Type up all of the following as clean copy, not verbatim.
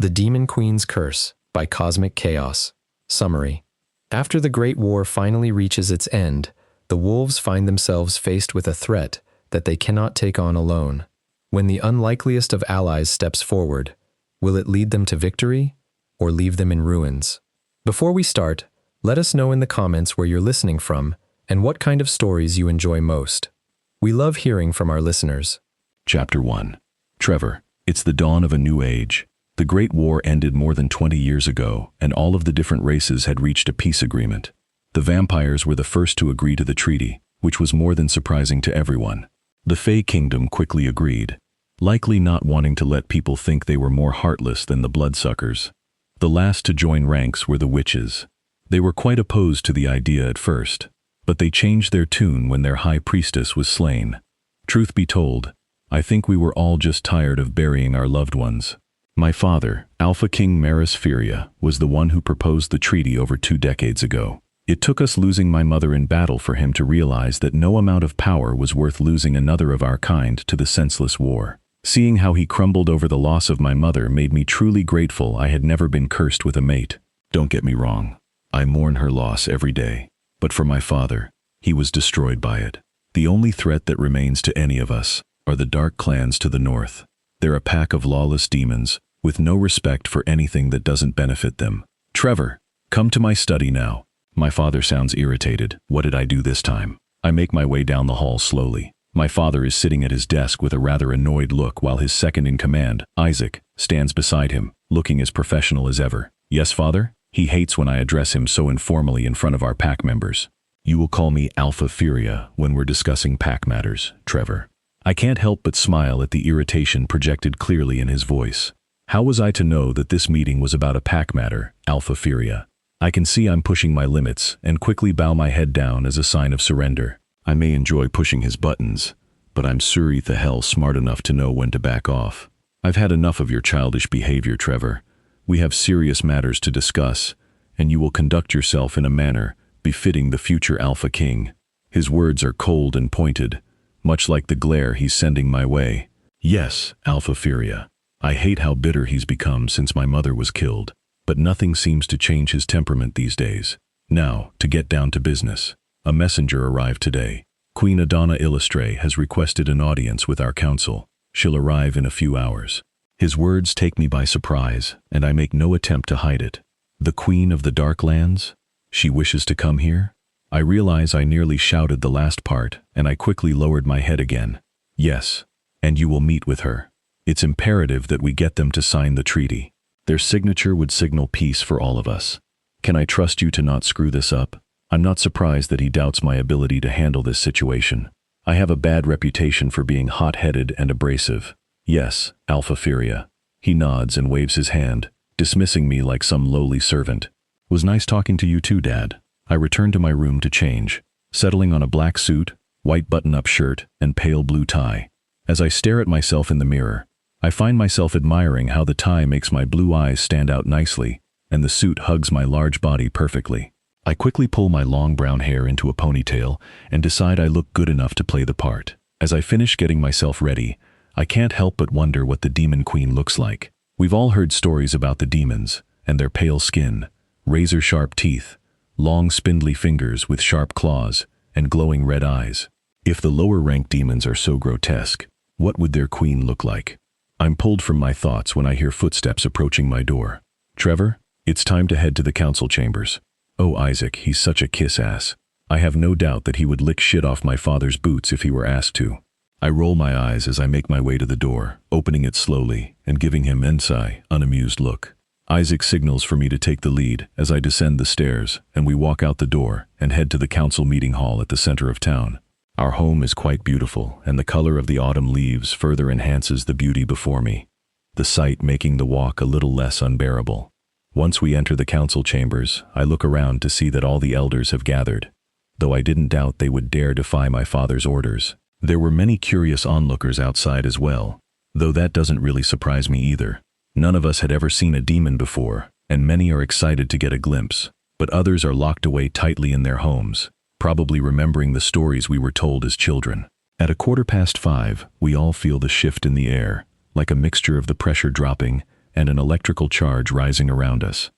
The Demon Queen's Curse by Cosmic Chaos. Summary. After the Great War finally reaches its end, the wolves find themselves faced with a threat that they cannot take on alone. When the unlikeliest of allies steps forward, will it lead them to victory or leave them in ruins? Before we start, let us know in the comments where you're listening from and what kind of stories you enjoy most. We love hearing from our listeners. Chapter 1. Trevor, it's the dawn of a new age. The Great War ended more than 20 years ago, and all of the different races had reached a peace agreement. The vampires were the first to agree to the treaty, which was more than surprising to everyone. The Fey Kingdom quickly agreed, likely not wanting to let people think they were more heartless than the bloodsuckers. The last to join ranks were the witches. They were quite opposed to the idea at first, but they changed their tune when their high priestess was slain. Truth be told, I think we were all just tired of burying our loved ones. My father, Alpha King Maris Furia, was the one who proposed the treaty over 2 decades ago. It took us losing my mother in battle for him to realize that no amount of power was worth losing another of our kind to the senseless war. Seeing how he crumbled over the loss of my mother made me truly grateful I had never been cursed with a mate. Don't get me wrong, I mourn her loss every day. But for my father, he was destroyed by it. The only threat that remains to any of us are the dark clans to the north. They're a pack of lawless demons, with no respect for anything that doesn't benefit them. Trevor, come to my study now. My father sounds irritated. What did I do this time? I make my way down the hall slowly. My father is sitting at his desk with a rather annoyed look while his second-in-command, Isaac, stands beside him, looking as professional as ever. Yes, father? He hates when I address him so informally in front of our pack members. You will call me Alpha Furia when we're discussing pack matters, Trevor. I can't help but smile at the irritation projected clearly in his voice. How was I to know that this meeting was about a pack matter, Alpha Furia? I can see I'm pushing my limits and quickly bow my head down as a sign of surrender. I may enjoy pushing his buttons, but I'm sure the hell smart enough to know when to back off. I've had enough of your childish behavior, Trevor. We have serious matters to discuss, and you will conduct yourself in a manner befitting the future Alpha King. His words are cold and pointed, much like the glare he's sending my way. Yes, Alpha Furia. I hate how bitter he's become since my mother was killed, but nothing seems to change his temperament these days. Now, to get down to business. A messenger arrived today. Queen Adana Illustre has requested an audience with our council. She'll arrive in a few hours. His words take me by surprise, and I make no attempt to hide it. The Queen of the Dark Lands? She wishes to come here? I realize I nearly shouted the last part, and I quickly lowered my head again. Yes, and you will meet with her. It's imperative that we get them to sign the treaty. Their signature would signal peace for all of us. Can I trust you to not screw this up? I'm not surprised that he doubts my ability to handle this situation. I have a bad reputation for being hot-headed and abrasive. Yes, Alpha Furia. He nods and waves his hand, dismissing me like some lowly servant. Was nice talking to you too, Dad. I returned to my room to change, settling on a black suit, white button-up shirt, and pale blue tie. As I stare at myself in the mirror, I find myself admiring how the tie makes my blue eyes stand out nicely, and the suit hugs my large body perfectly. I quickly pull my long brown hair into a ponytail and decide I look good enough to play the part. As I finish getting myself ready, I can't help but wonder what the Demon Queen looks like. We've all heard stories about the demons and their pale skin, razor-sharp teeth, long spindly fingers with sharp claws, and glowing red eyes. If the lower-ranked demons are so grotesque, what would their queen look like? I'm pulled from my thoughts when I hear footsteps approaching my door. Trevor, it's time to head to the council chambers. Oh, Isaac, he's such a kiss-ass. I have no doubt that he would lick shit off my father's boots if he were asked to. I roll my eyes as I make my way to the door, opening it slowly and giving him an unamused look. Isaac signals for me to take the lead as I descend the stairs, and we walk out the door and head to the council meeting hall at the center of town. Our home is quite beautiful, and the color of the autumn leaves further enhances the beauty before me, the sight making the walk a little less unbearable. Once we enter the council chambers, I look around to see that all the elders have gathered, though I didn't doubt they would dare defy my father's orders. There were many curious onlookers outside as well, though that doesn't really surprise me either. None of us had ever seen a demon before, and many are excited to get a glimpse, but others are locked away tightly in their homes, probably remembering the stories we were told as children. At 5:15, we all feel the shift in the air, like a mixture of the pressure dropping and an electrical charge rising around us.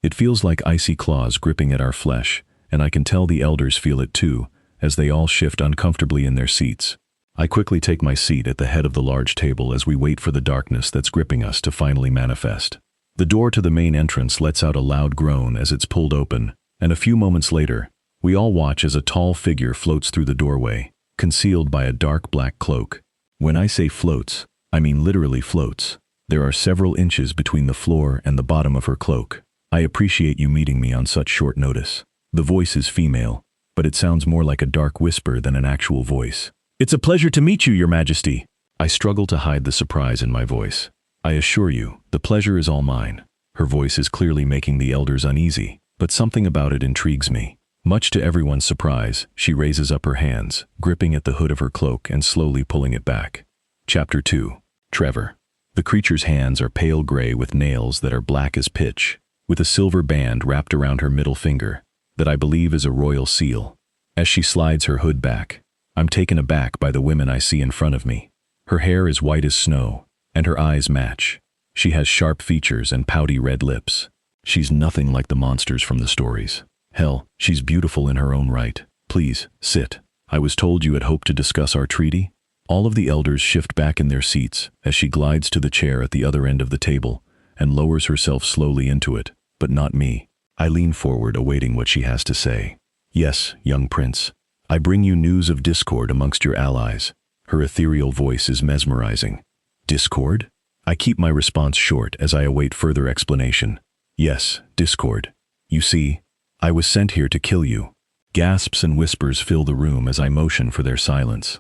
It feels like icy claws gripping at our flesh, and I can tell the elders feel it too, as they all shift uncomfortably in their seats. I quickly take my seat at the head of the large table as we wait for the darkness that's gripping us to finally manifest. The door to the main entrance lets out a loud groan as it's pulled open, and a few moments later, we all watch as a tall figure floats through the doorway, concealed by a dark black cloak. When I say floats, I mean literally floats. There are several inches between the floor and the bottom of her cloak. I appreciate you meeting me on such short notice. The voice is female, but it sounds more like a dark whisper than an actual voice. "It's a pleasure to meet you, Your Majesty." I struggle to hide the surprise in my voice. "I assure you, the pleasure is all mine." Her voice is clearly making the elders uneasy, but something about it intrigues me. Much to everyone's surprise, she raises up her hands, gripping at the hood of her cloak and slowly pulling it back. Chapter 2. Trevor. The creature's hands are pale gray with nails that are black as pitch, with a silver band wrapped around her middle finger, that I believe is a royal seal. As she slides her hood back, I'm taken aback by the women I see in front of me. Her hair is white as snow, and her eyes match. She has sharp features and pouty red lips. She's nothing like the monsters from the stories. Hell, she's beautiful in her own right. "Please, sit. I was told you had hoped to discuss our treaty." All of the elders shift back in their seats as she glides to the chair at the other end of the table and lowers herself slowly into it, but not me. I lean forward, awaiting what she has to say. "Yes, young prince. I bring you news of discord amongst your allies." Her ethereal voice is mesmerizing. "Discord?" I keep my response short as I await further explanation. "Yes, discord. You see, I was sent here to kill you." Gasps and whispers fill the room as I motion for their silence.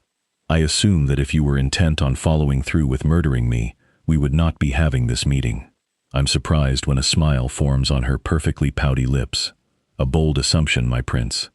"I assume that if you were intent on following through with murdering me, we would not be having this meeting." I'm surprised when a smile forms on her perfectly pouty lips. "A bold assumption, my prince.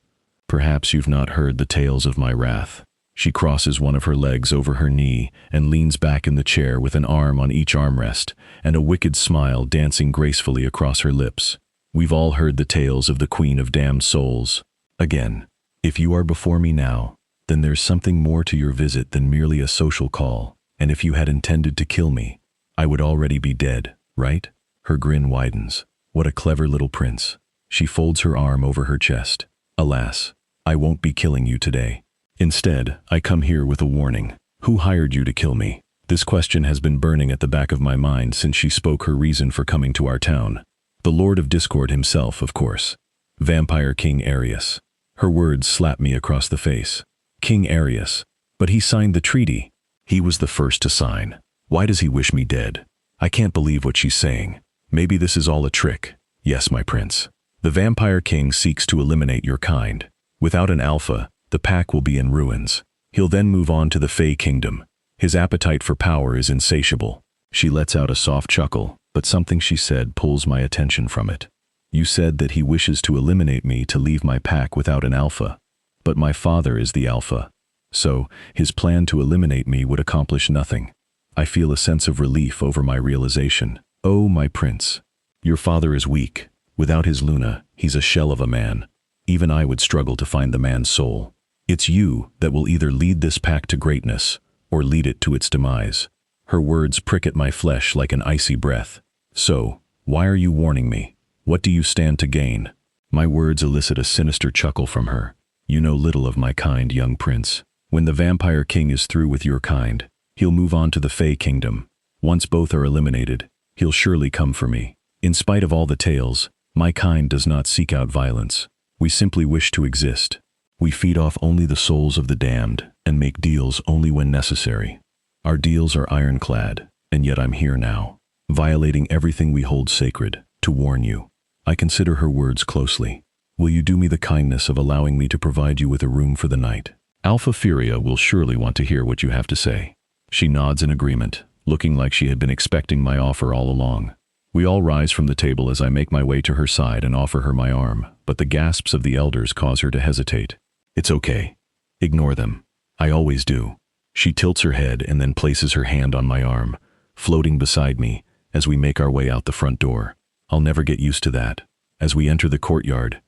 Perhaps you've not heard the tales of my wrath." She crosses one of her legs over her knee and leans back in the chair with an arm on each armrest and a wicked smile dancing gracefully across her lips. "We've all heard the tales of the Queen of Damned Souls. Again, if you are before me now, then there's something more to your visit than merely a social call, and if you had intended to kill me, I would already be dead, right?" Her grin widens. What a clever little prince. She folds her arm over her chest. "Alas, I won't be killing you today. Instead, I come here with a warning. Who hired you to kill me?" This question has been burning at the back of my mind since she spoke her reason for coming to our town. The Lord of Discord himself, of course. Vampire King Arius. Her words slap me across the face. King Arius. But he signed the treaty. He was the first to sign. Why does he wish me dead? I can't believe what she's saying. Maybe this is all a trick. Yes, my prince. The Vampire King seeks to eliminate your kind. Without an alpha, the pack will be in ruins. He'll then move on to the Fey Kingdom. His appetite for power is insatiable. She lets out a soft chuckle, but something she said pulls my attention from it. "You said that he wishes to eliminate me to leave my pack without an alpha. But my father is the alpha. So, his plan to eliminate me would accomplish nothing." I feel a sense of relief over my realization. "Oh, my prince. Your father is weak. Without his Luna, he's a shell of a man. Even I would struggle to find the man's soul. It's you that will either lead this pack to greatness, or lead it to its demise." Her words prick at my flesh like an icy breath. "So, why are you warning me? What do you stand to gain?" My words elicit a sinister chuckle from her. "You know little of my kind, young prince. When the Vampire King is through with your kind, he'll move on to the Fey Kingdom. Once both are eliminated, he'll surely come for me. In spite of all the tales, my kind does not seek out violence. We simply wish to exist. We feed off only the souls of the damned and make deals only when necessary. Our deals are ironclad, and yet I'm here now, violating everything we hold sacred, to warn you." I consider her words closely. "Will you do me the kindness of allowing me to provide you with a room for the night? Alpha Furia will surely want to hear what you have to say." She nods in agreement, looking like she had been expecting my offer all along. We all rise from the table as I make my way to her side and offer her my arm, but the gasps of the elders cause her to hesitate. "It's okay. Ignore them. I always do." She tilts her head and then places her hand on my arm, floating beside me as we make our way out the front door. I'll never get used to that. As we enter the courtyard,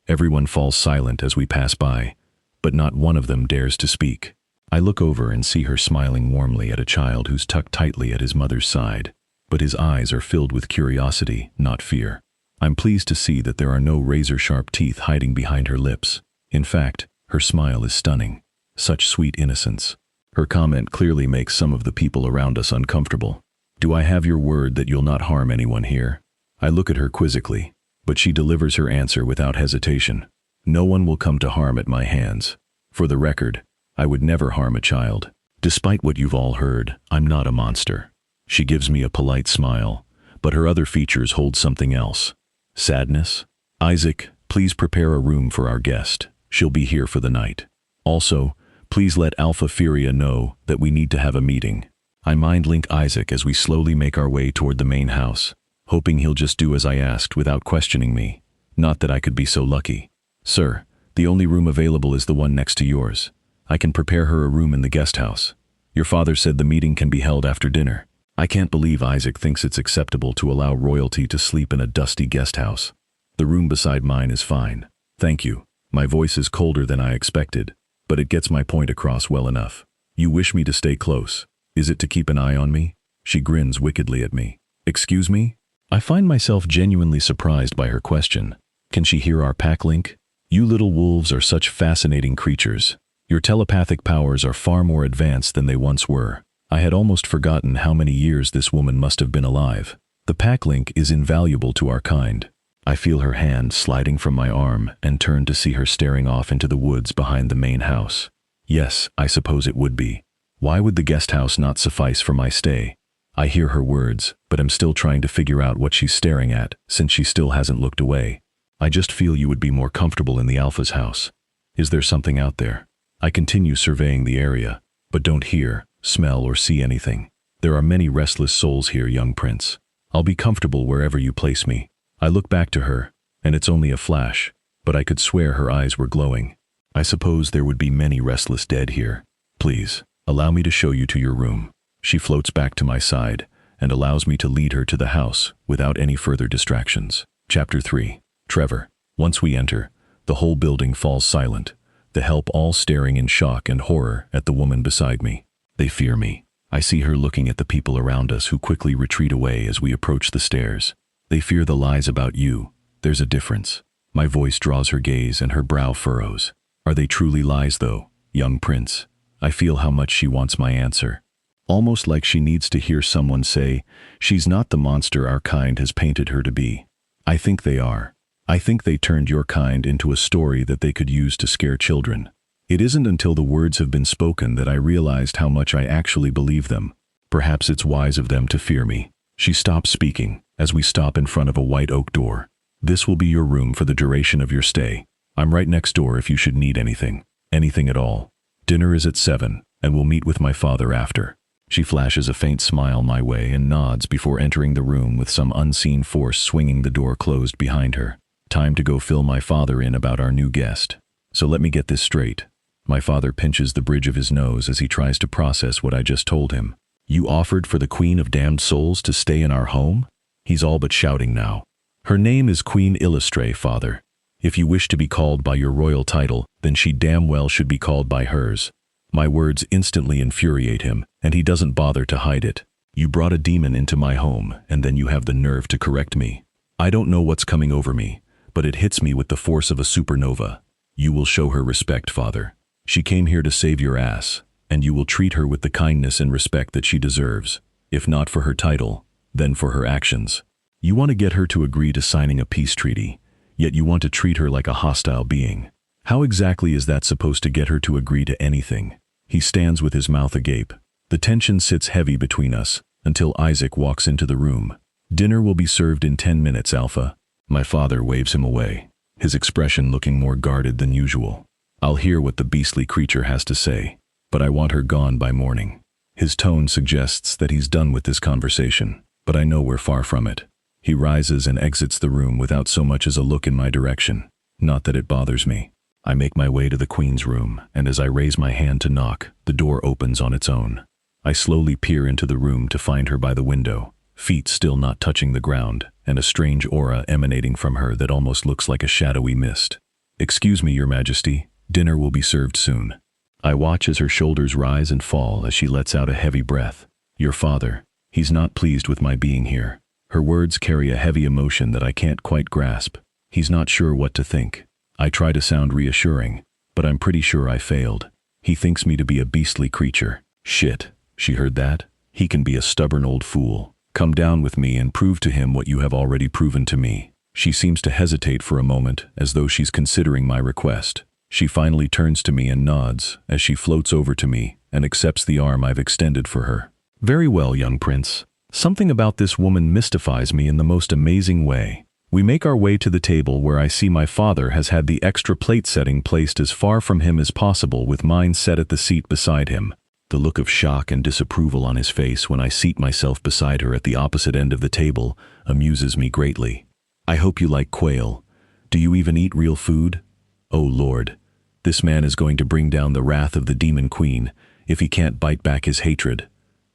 everyone falls silent as we pass by, but not one of them dares to speak. I look over and see her smiling warmly at a child who's tucked tightly at his mother's side. but his eyes are filled with curiosity, not fear. I'm pleased to see that there are no razor-sharp teeth hiding behind her lips. In fact, her smile is stunning. Such sweet innocence. Her comment clearly makes some of the people around us uncomfortable. Do I have your word that you'll not harm anyone here? I look at her quizzically, but she delivers her answer without hesitation. No one will come to harm at my hands. For the record, I would never harm a child. Despite what you've all heard, I'm not a monster. She gives me a polite smile, but her other features hold something else. Sadness? Isaac, please prepare a room for our guest. She'll be here for the night. Also, please let Alpha Furia know that we need to have a meeting. I mind-link Isaac as we slowly make our way toward the main house, hoping he'll just do as I asked without questioning me. Not that I could be so lucky. Sir, the only room available is the one next to yours. I can prepare her a room in the guest house. Your father said the meeting can be held after dinner. I can't believe Isaac thinks it's acceptable to allow royalty to sleep in a dusty guest house. The room beside mine is fine. Thank you. My voice is colder than I expected, but it gets my point across well enough. You wish me to stay close. Is it to keep an eye on me? She grins wickedly at me. Excuse me? I find myself genuinely surprised by her question. Can she hear our pack link? You little wolves are such fascinating creatures. Your telepathic powers are far more advanced than they once were. I had almost forgotten how many years this woman must have been alive. The pack link is invaluable to our kind. I feel her hand sliding from my arm and turn to see her staring off into the woods behind the main house. Yes, I suppose it would be. Why would the guest house not suffice for my stay? I hear her words, but am still trying to figure out what she's staring at, since she still hasn't looked away. I just feel you would be more comfortable in the Alpha's house. Is there something out there? I continue surveying the area, but don't hear, smell, or see anything. There are many restless souls here, young prince. I'll be comfortable wherever you place me. I look back to her, and it's only a flash, but I could swear her eyes were glowing. I suppose there would be many restless dead here. Please, allow me to show you to your room. She floats back to my side and allows me to lead her to the house without any further distractions. Chapter 3. Trevor. Once we enter, the whole building falls silent, the help all staring in shock and horror at the woman beside me. They fear me. I see her looking at the people around us who quickly retreat away as we approach the stairs. They fear the lies about you. There's a difference. My voice draws her gaze and her brow furrows. Are they truly lies though, young prince? I feel how much she wants my answer. Almost like she needs to hear someone say, she's not the monster our kind has painted her to be. I think they are. I think they turned your kind into a story that they could use to scare children. It isn't until the words have been spoken that I realized how much I actually believe them. Perhaps it's wise of them to fear me. She stops speaking as we stop in front of a white oak door. This will be your room for the duration of your stay. I'm right next door if you should need anything. Anything at all. Dinner is at 7, and we'll meet with my father after. She flashes a faint smile my way and nods before entering the room with some unseen force swinging the door closed behind her. Time to go fill my father in about our new guest. So let me get this straight. My father pinches the bridge of his nose as he tries to process what I just told him. You offered for the Queen of Damned Souls to stay in our home? He's all but shouting now. Her name is Queen Illustre, father. If you wish to be called by your royal title, then she damn well should be called by hers. My words instantly infuriate him, and he doesn't bother to hide it. You brought a demon into my home, and then you have the nerve to correct me. I don't know what's coming over me, but it hits me with the force of a supernova. You will show her respect, father. She came here to save your ass, and you will treat her with the kindness and respect that she deserves. If not for her title, then for her actions. You want to get her to agree to signing a peace treaty, yet you want to treat her like a hostile being. How exactly is that supposed to get her to agree to anything? He stands with his mouth agape. The tension sits heavy between us until Isaac walks into the room. Dinner will be served in 10 minutes, Alpha. My father waves him away, his expression looking more guarded than usual. I'll hear what the beastly creature has to say, but I want her gone by morning. His tone suggests that he's done with this conversation, but I know we're far from it. He rises and exits the room without so much as a look in my direction. Not that it bothers me. I make my way to the Queen's room, and as I raise my hand to knock, the door opens on its own. I slowly peer into the room to find her by the window, feet still not touching the ground, and a strange aura emanating from her that almost looks like a shadowy mist. Excuse me, Your Majesty, dinner will be served soon. I watch as her shoulders rise and fall as she lets out a heavy breath. Your father. He's not pleased with my being here. Her words carry a heavy emotion that I can't quite grasp. He's not sure what to think. I try to sound reassuring, but I'm pretty sure I failed. He thinks me to be a beastly creature. Shit, she heard that? He can be a stubborn old fool. Come down with me and prove to him what you have already proven to me. She seems to hesitate for a moment, as though she's considering my request. She finally turns to me and nods as she floats over to me and accepts the arm I've extended for her. Very well, young prince. Something about this woman mystifies me in the most amazing way. We make our way to the table where I see my father has had the extra plate setting placed as far from him as possible, with mine set at the seat beside him. The look of shock and disapproval on his face when I seat myself beside her at the opposite end of the table amuses me greatly. I hope you like quail. Do you even eat real food? Oh Lord, this man is going to bring down the wrath of the demon queen if he can't bite back his hatred.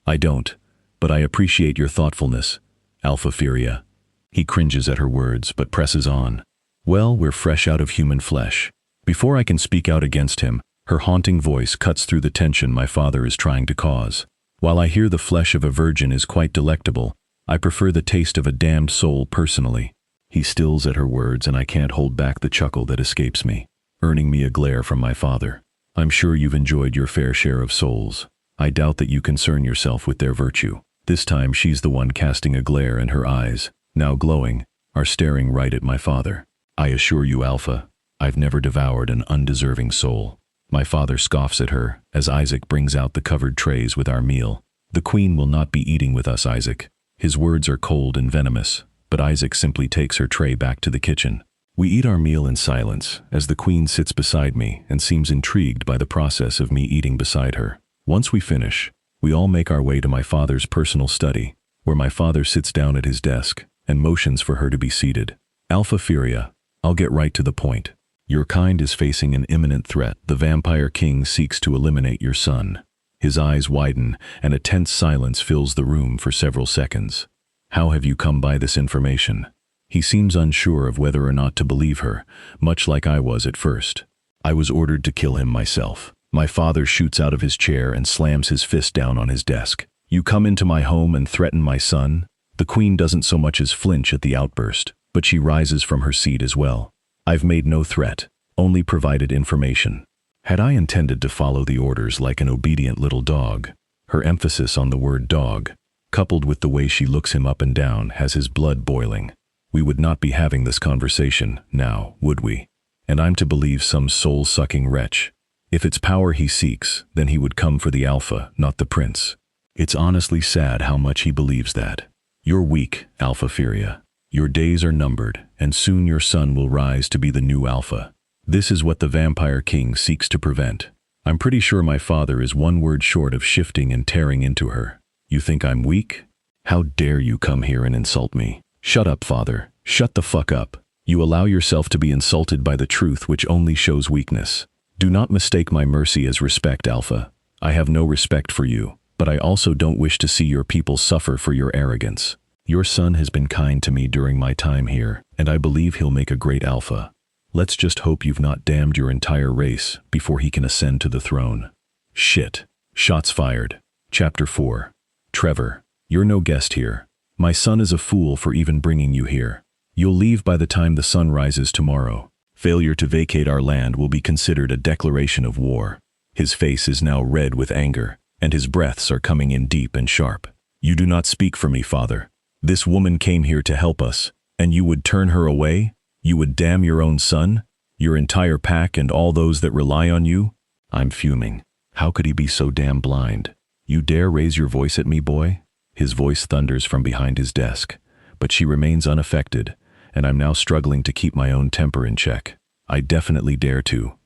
I don't, but I appreciate your thoughtfulness, Alpha Furia. He cringes at her words, but presses on. Well, we're fresh out of human flesh. Before I can speak out against him, her haunting voice cuts through the tension my father is trying to cause. While I hear the flesh of a virgin is quite delectable, I prefer the taste of a damned soul personally. He stills at her words, and I can't hold back the chuckle that escapes me, earning me a glare from my father. I'm sure you've enjoyed your fair share of souls. I doubt that you concern yourself with their virtue. This time she's the one casting a glare, and her eyes, now glowing, are staring right at my father. I assure you, Alpha, I've never devoured an undeserving soul. My father scoffs at her as Isaac brings out the covered trays with our meal. The queen will not be eating with us, Isaac. His words are cold and venomous, but Isaac simply takes her tray back to the kitchen. We eat our meal in silence as the queen sits beside me and seems intrigued by the process of me eating beside her. Once we finish, we all make our way to my father's personal study, where my father sits down at his desk and motions for her to be seated. Alpha Furia, I'll get right to the point. Your kind is facing an imminent threat. The Vampire King seeks to eliminate your son. His eyes widen, and a tense silence fills the room for several seconds. How have you come by this information? He seems unsure of whether or not to believe her, much like I was at first. I was ordered to kill him myself. My father shoots out of his chair and slams his fist down on his desk. You come into my home and threaten my son? The queen doesn't so much as flinch at the outburst, but she rises from her seat as well. I've made no threat, only provided information. Had I intended to follow the orders like an obedient little dog? Her emphasis on the word dog, coupled with the way she looks him up and down, has his blood boiling. We would not be having this conversation now, would we? And I'm to believe some soul-sucking wretch. If it's power he seeks, then he would come for the Alpha, not the Prince. It's honestly sad how much he believes that. You're weak, Alpha Furia. Your days are numbered, and soon your son will rise to be the new Alpha. This is what the Vampire King seeks to prevent. I'm pretty sure my father is one word short of shifting and tearing into her. You think I'm weak? How dare you come here and insult me? Shut up, father. Shut the fuck up. You allow yourself to be insulted by the truth, which only shows weakness. Do not mistake my mercy as respect, Alpha. I have no respect for you, but I also don't wish to see your people suffer for your arrogance. Your son has been kind to me during my time here, and I believe he'll make a great Alpha. Let's just hope you've not damned your entire race before he can ascend to the throne. Shit. Shots fired. Chapter 4. Trevor, you're no guest here. My son is a fool for even bringing you here. You'll leave by the time the sun rises tomorrow. Failure to vacate our land will be considered a declaration of war. His face is now red with anger, and his breaths are coming in deep and sharp. You do not speak for me, father. This woman came here to help us, and you would turn her away? You would damn your own son, your entire pack, and all those that rely on you? I'm fuming. How could he be so damn blind? You dare raise your voice at me, boy? His voice thunders from behind his desk, but she remains unaffected, and I'm now struggling to keep my own temper in check. I definitely dare to.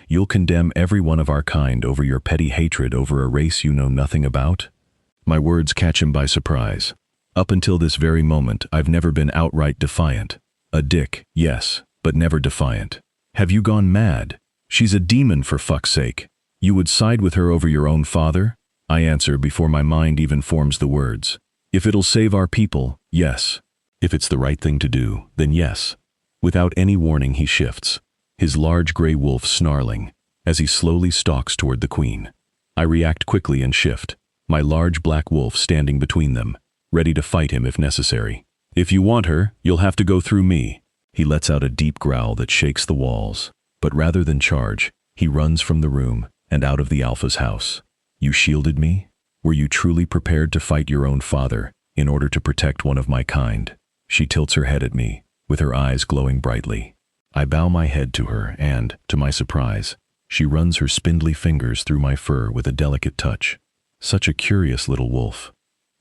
You'll condemn every one of our kind over your petty hatred over a race you know nothing about? My words catch him by surprise. Up until this very moment, I've never been outright defiant. A dick, yes, but never defiant. Have you gone mad? She's a demon, for fuck's sake. You would side with her over your own father? I answer before my mind even forms the words. If it'll save our people, yes. If it's the right thing to do, then yes. Without any warning, he shifts, his large gray wolf snarling, as he slowly stalks toward the queen. I react quickly and shift, my large black wolf standing between them, ready to fight him if necessary. If you want her, you'll have to go through me. He lets out a deep growl that shakes the walls. But rather than charge, he runs from the room and out of the Alpha's house. You shielded me? Were you truly prepared to fight your own father in order to protect one of my kind? She tilts her head at me, with her eyes glowing brightly. I bow my head to her and, to my surprise, she runs her spindly fingers through my fur with a delicate touch. Such a curious little wolf.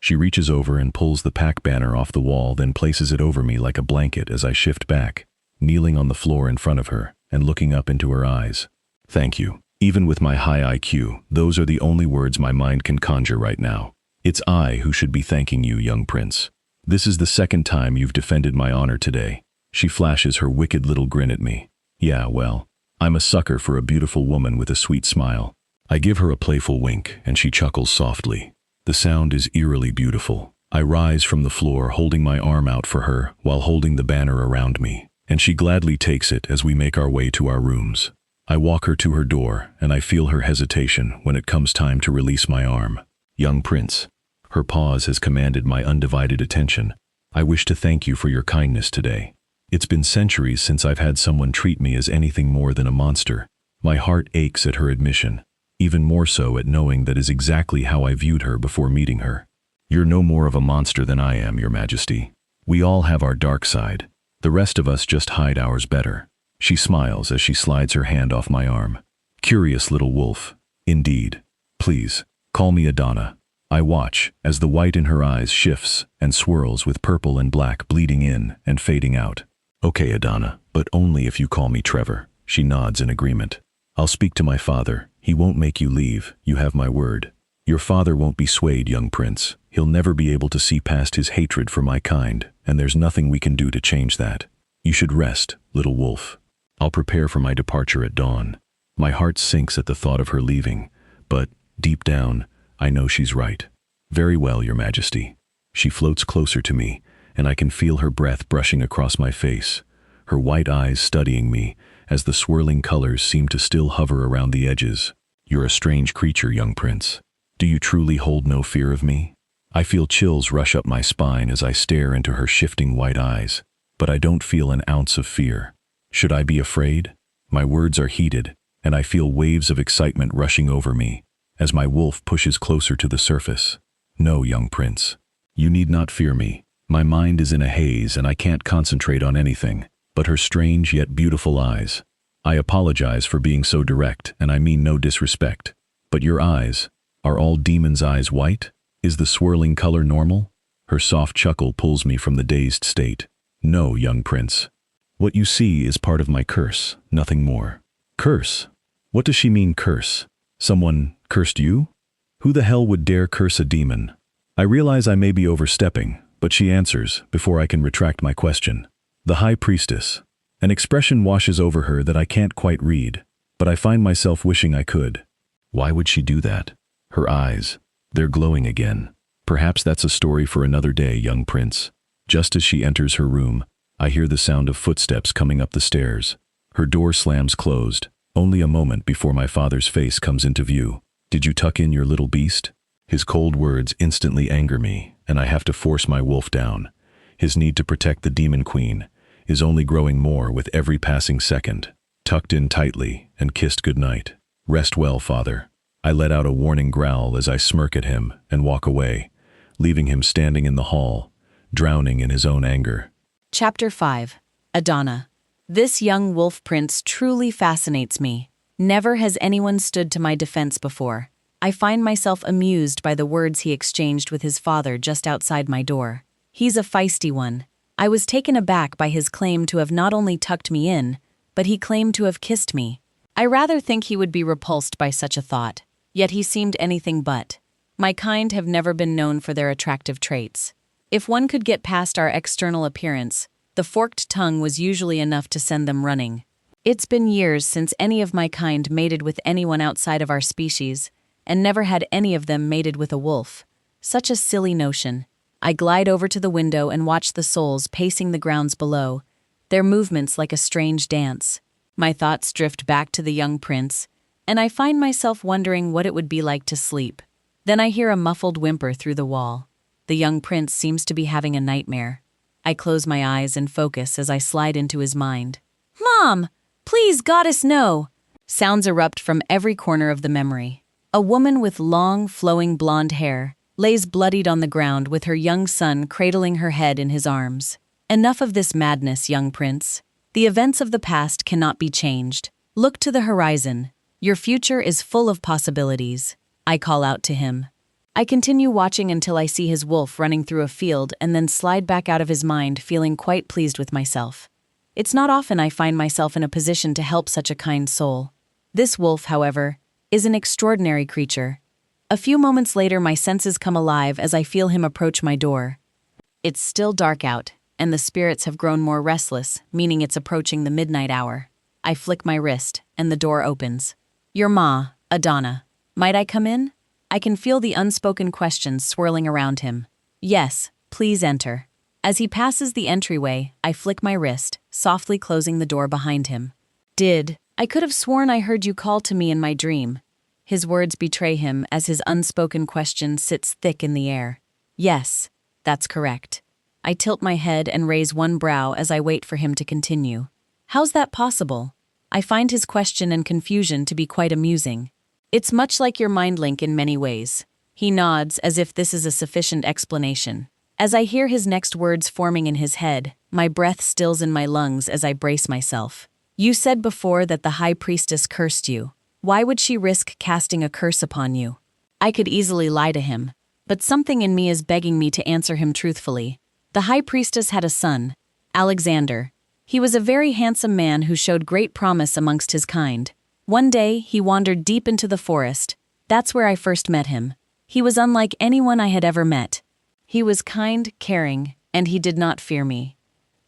She reaches over and pulls the pack banner off the wall, then places it over me like a blanket as I shift back, kneeling on the floor in front of her and looking up into her eyes. Thank you. Even with my high IQ, those are the only words my mind can conjure right now. It's I who should be thanking you, young prince. This is the second time you've defended my honor today. She flashes her wicked little grin at me. Yeah, well, I'm a sucker for a beautiful woman with a sweet smile. I give her a playful wink, and she chuckles softly. The sound is eerily beautiful. I rise from the floor, holding my arm out for her while holding the banner around me, and she gladly takes it as we make our way to our rooms. I walk her to her door, and I feel her hesitation when it comes time to release my arm. Young prince. Her pause has commanded my undivided attention. I wish to thank you for your kindness today. It's been centuries since I've had someone treat me as anything more than a monster. My heart aches at her admission, even more so at knowing that is exactly how I viewed her before meeting her. You're no more of a monster than I am, your majesty. We all have our dark side. The rest of us just hide ours better. She smiles as she slides her hand off my arm. Curious little wolf. Indeed. Please, call me Adana. I watch as the white in her eyes shifts and swirls with purple and black bleeding in and fading out. Okay, Adana, but only if you call me Trevor. She nods in agreement. I'll speak to my father. He won't make you leave. You have my word. Your father won't be swayed, young prince. He'll never be able to see past his hatred for my kind, and there's nothing we can do to change that. You should rest, little wolf. I'll prepare for my departure at dawn. My heart sinks at the thought of her leaving, but, deep down, I know she's right. Very well, your majesty. She floats closer to me, and I can feel her breath brushing across my face, her white eyes studying me as the swirling colors seem to still hover around the edges. You're a strange creature, young prince. Do you truly hold no fear of me? I feel chills rush up my spine as I stare into her shifting white eyes, but I don't feel an ounce of fear. Should I be afraid? My words are heated, and I feel waves of excitement rushing over me as my wolf pushes closer to the surface. No, young prince. You need not fear me. My mind is in a haze and I can't concentrate on anything but her strange yet beautiful eyes. I apologize for being so direct, and I mean no disrespect. But your eyes, are all demon's eyes white? Is the swirling color normal? Her soft chuckle pulls me from the dazed state. No, young prince. What you see is part of my curse, nothing more. Curse? What does she mean, curse? Someone cursed you? Who the hell would dare curse a demon? I realize I may be overstepping, but she answers, before I can retract my question. The High Priestess. An expression washes over her that I can't quite read, but I find myself wishing I could. Why would she do that? Her eyes, they're glowing again. Perhaps that's a story for another day, young prince. Just as she enters her room, I hear the sound of footsteps coming up the stairs. Her door slams closed, only a moment before my father's face comes into view. Did you tuck in your little beast? His cold words instantly anger me, and I have to force my wolf down. His need to protect the demon queen is only growing more with every passing second. Tucked in tightly and kissed goodnight. Rest well, father. I let out a warning growl as I smirk at him and walk away, leaving him standing in the hall, drowning in his own anger. Chapter 5. Adana. This young wolf prince truly fascinates me. Never has anyone stood to my defense before. I find myself amused by the words he exchanged with his father just outside my door. He's a feisty one. I was taken aback by his claim to have not only tucked me in, but he claimed to have kissed me. I rather think he would be repulsed by such a thought, yet he seemed anything but. My kind have never been known for their attractive traits. If one could get past our external appearance, the forked tongue was usually enough to send them running. It's been years since any of my kind mated with anyone outside of our species, and never had any of them mated with a wolf. Such a silly notion. I glide over to the window and watch the souls pacing the grounds below, their movements like a strange dance. My thoughts drift back to the young prince, and I find myself wondering what it would be like to sleep. Then I hear a muffled whimper through the wall. The young prince seems to be having a nightmare. I close my eyes and focus as I slide into his mind. Mom! Please, goddess, no! Sounds erupt from every corner of the memory. A woman with long, flowing blonde hair lays bloodied on the ground with her young son cradling her head in his arms. Enough of this madness, young prince. The events of the past cannot be changed. Look to the horizon. Your future is full of possibilities. I call out to him. I continue watching until I see his wolf running through a field and then slide back out of his mind, feeling quite pleased with myself. It's not often I find myself in a position to help such a kind soul. This wolf, however, is an extraordinary creature. A few moments later, my senses come alive as I feel him approach my door. It's still dark out, and the spirits have grown more restless, meaning it's approaching the midnight hour. I flick my wrist, and the door opens. Your ma, Adana. Might I come in? I can feel the unspoken questions swirling around him. Yes, please enter. As he passes the entryway, I flick my wrist, softly closing the door behind him. I could have sworn I heard you call to me in my dream. His words betray him as his unspoken question sits thick in the air. Yes, that's correct. I tilt my head and raise one brow as I wait for him to continue. How's that possible? I find his question and confusion to be quite amusing. It's much like your mind link in many ways. He nods as if this is a sufficient explanation. As I hear his next words forming in his head, my breath stills in my lungs as I brace myself. You said before that the high priestess cursed you. Why would she risk casting a curse upon you? I could easily lie to him, but something in me is begging me to answer him truthfully. The high priestess had a son, Alexander. He was a very handsome man who showed great promise amongst his kind. One day, he wandered deep into the forest. That's where I first met him. He was unlike anyone I had ever met. He was kind, caring, and he did not fear me.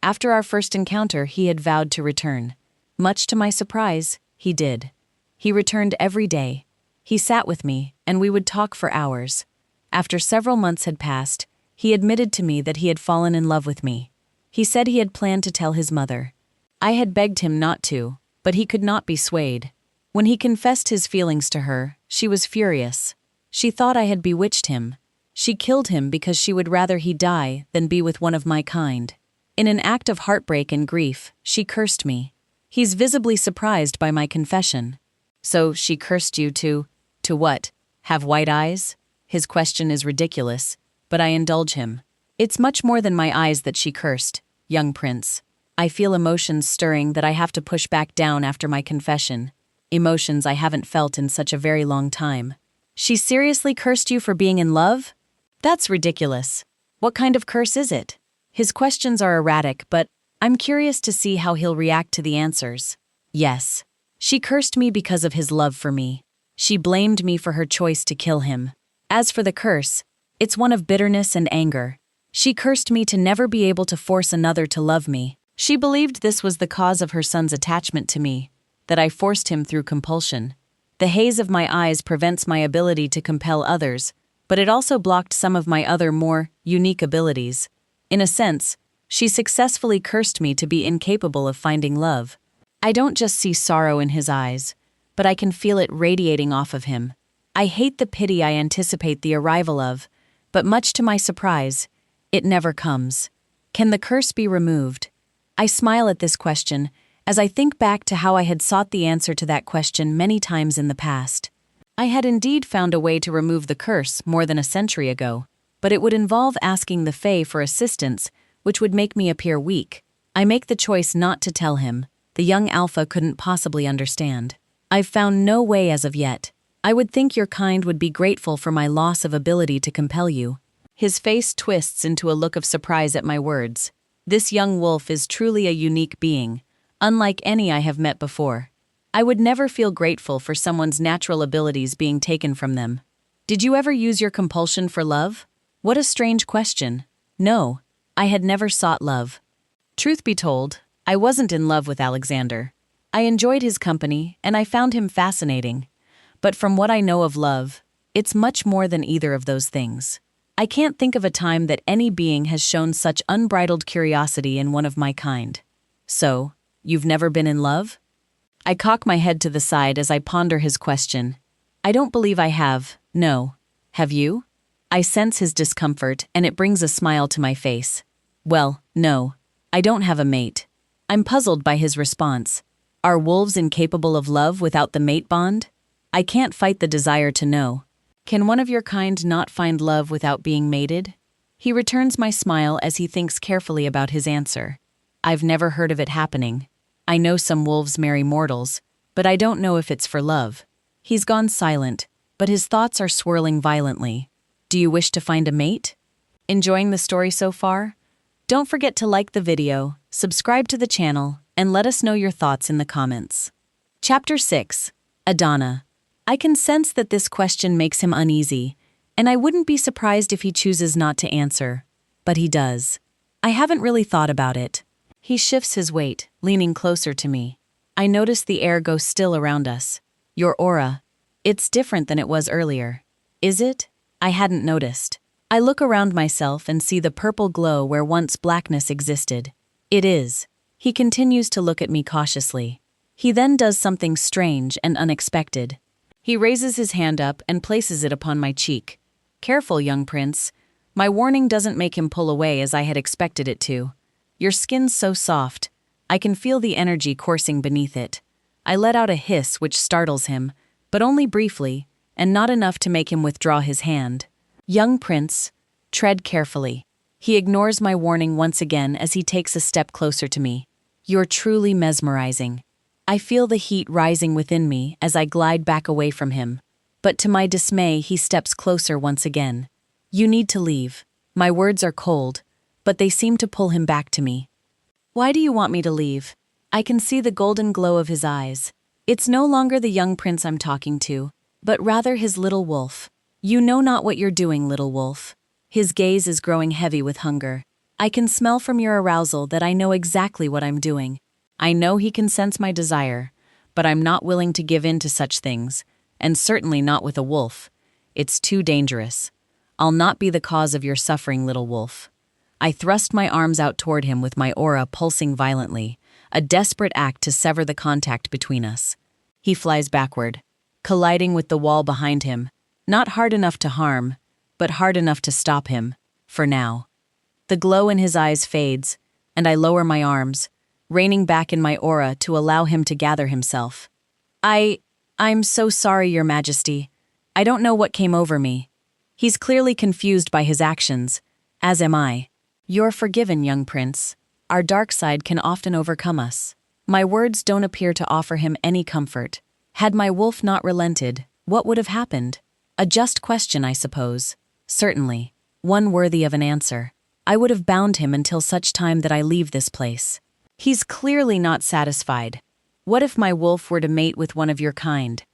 After our first encounter, he had vowed to return. Much to my surprise, he did. He returned every day. He sat with me, and we would talk for hours. After several months had passed, he admitted to me that he had fallen in love with me. He said he had planned to tell his mother. I had begged him not to, but he could not be swayed. When he confessed his feelings to her, she was furious. She thought I had bewitched him. She killed him because she would rather he die than be with one of my kind. In an act of heartbreak and grief, she cursed me. He's visibly surprised by my confession. So she cursed you to what? Have white eyes? His question is ridiculous, but I indulge him. It's much more than my eyes that she cursed, young prince. I feel emotions stirring that I have to push back down after my confession. Emotions I haven't felt in such a very long time. She seriously cursed you for being in love? That's ridiculous. What kind of curse is it? His questions are erratic, but I'm curious to see how he'll react to the answers. Yes. She cursed me because of his love for me. She blamed me for her choice to kill him. As for the curse, it's one of bitterness and anger. She cursed me to never be able to force another to love me. She believed this was the cause of her son's attachment to me, that I forced him through compulsion. The haze of my eyes prevents my ability to compel others, but it also blocked some of my other more unique abilities. In a sense, she successfully cursed me to be incapable of finding love. I don't just see sorrow in his eyes, but I can feel it radiating off of him. I hate the pity I anticipate the arrival of, but much to my surprise, it never comes. Can the curse be removed? I smile at this question, as I think back to how I had sought the answer to that question many times in the past. I had indeed found a way to remove the curse more than a century ago, but it would involve asking the Fae for assistance, which would make me appear weak. I make the choice not to tell him. The young alpha couldn't possibly understand. I've found no way as of yet. I would think your kind would be grateful for my loss of ability to compel you. His face twists into a look of surprise at my words. This young wolf is truly a unique being, unlike any I have met before. I would never feel grateful for someone's natural abilities being taken from them. Did you ever use your compulsion for love? What a strange question. No, I had never sought love. Truth be told, I wasn't in love with Alexander. I enjoyed his company, and I found him fascinating. But from what I know of love, it's much more than either of those things. I can't think of a time that any being has shown such unbridled curiosity in one of my kind. So, you've never been in love? I cock my head to the side as I ponder his question. I don't believe I have, no. Have you? I sense his discomfort, and it brings a smile to my face. Well, no, I don't have a mate. I'm puzzled by his response. Are wolves incapable of love without the mate bond? I can't fight the desire to know. Can one of your kind not find love without being mated? He returns my smile as he thinks carefully about his answer. I've never heard of it happening. I know some wolves marry mortals, but I don't know if it's for love. He's gone silent, but his thoughts are swirling violently. Do you wish to find a mate? Enjoying the story so far? Don't forget to like the video, subscribe to the channel, and let us know your thoughts in the comments. Chapter 6. Adana. I can sense that this question makes him uneasy, and I wouldn't be surprised if he chooses not to answer. But he does. I haven't really thought about it. He shifts his weight, leaning closer to me. I notice the air go still around us. Your aura. It's different than it was earlier. Is it? I hadn't noticed. I look around myself and see the purple glow where once blackness existed. It is. He continues to look at me cautiously. He then does something strange and unexpected. He raises his hand up and places it upon my cheek. Careful, young prince. My warning doesn't make him pull away as I had expected it to. Your skin's so soft. I can feel the energy coursing beneath it. I let out a hiss which startles him, but only briefly, and not enough to make him withdraw his hand. Young prince, tread carefully. He ignores my warning once again as he takes a step closer to me. You're truly mesmerizing. I feel the heat rising within me as I glide back away from him. But to my dismay, he steps closer once again. You need to leave. My words are cold, but they seem to pull him back to me. Why do you want me to leave? I can see the golden glow of his eyes. It's no longer the young prince I'm talking to, but rather his little wolf. You know not what you're doing, little wolf. His gaze is growing heavy with hunger. I can smell from your arousal that I know exactly what I'm doing. I know he can sense my desire, but I'm not willing to give in to such things, and certainly not with a wolf. It's too dangerous. I'll not be the cause of your suffering, little wolf. I thrust my arms out toward him with my aura pulsing violently, a desperate act to sever the contact between us. He flies backward, colliding with the wall behind him, not hard enough to harm, but hard enough to stop him, for now. The glow in his eyes fades, and I lower my arms, reining back in my aura to allow him to gather himself. I'm so sorry, Your Majesty. I don't know what came over me. He's clearly confused by his actions, as am I. You're forgiven, young prince. Our dark side can often overcome us. My words don't appear to offer him any comfort. Had my wolf not relented, what would have happened? A just question, I suppose. Certainly. One worthy of an answer. I would have bound him until such time that I leave this place. He's clearly not satisfied. What if my wolf were to mate with one of your kind?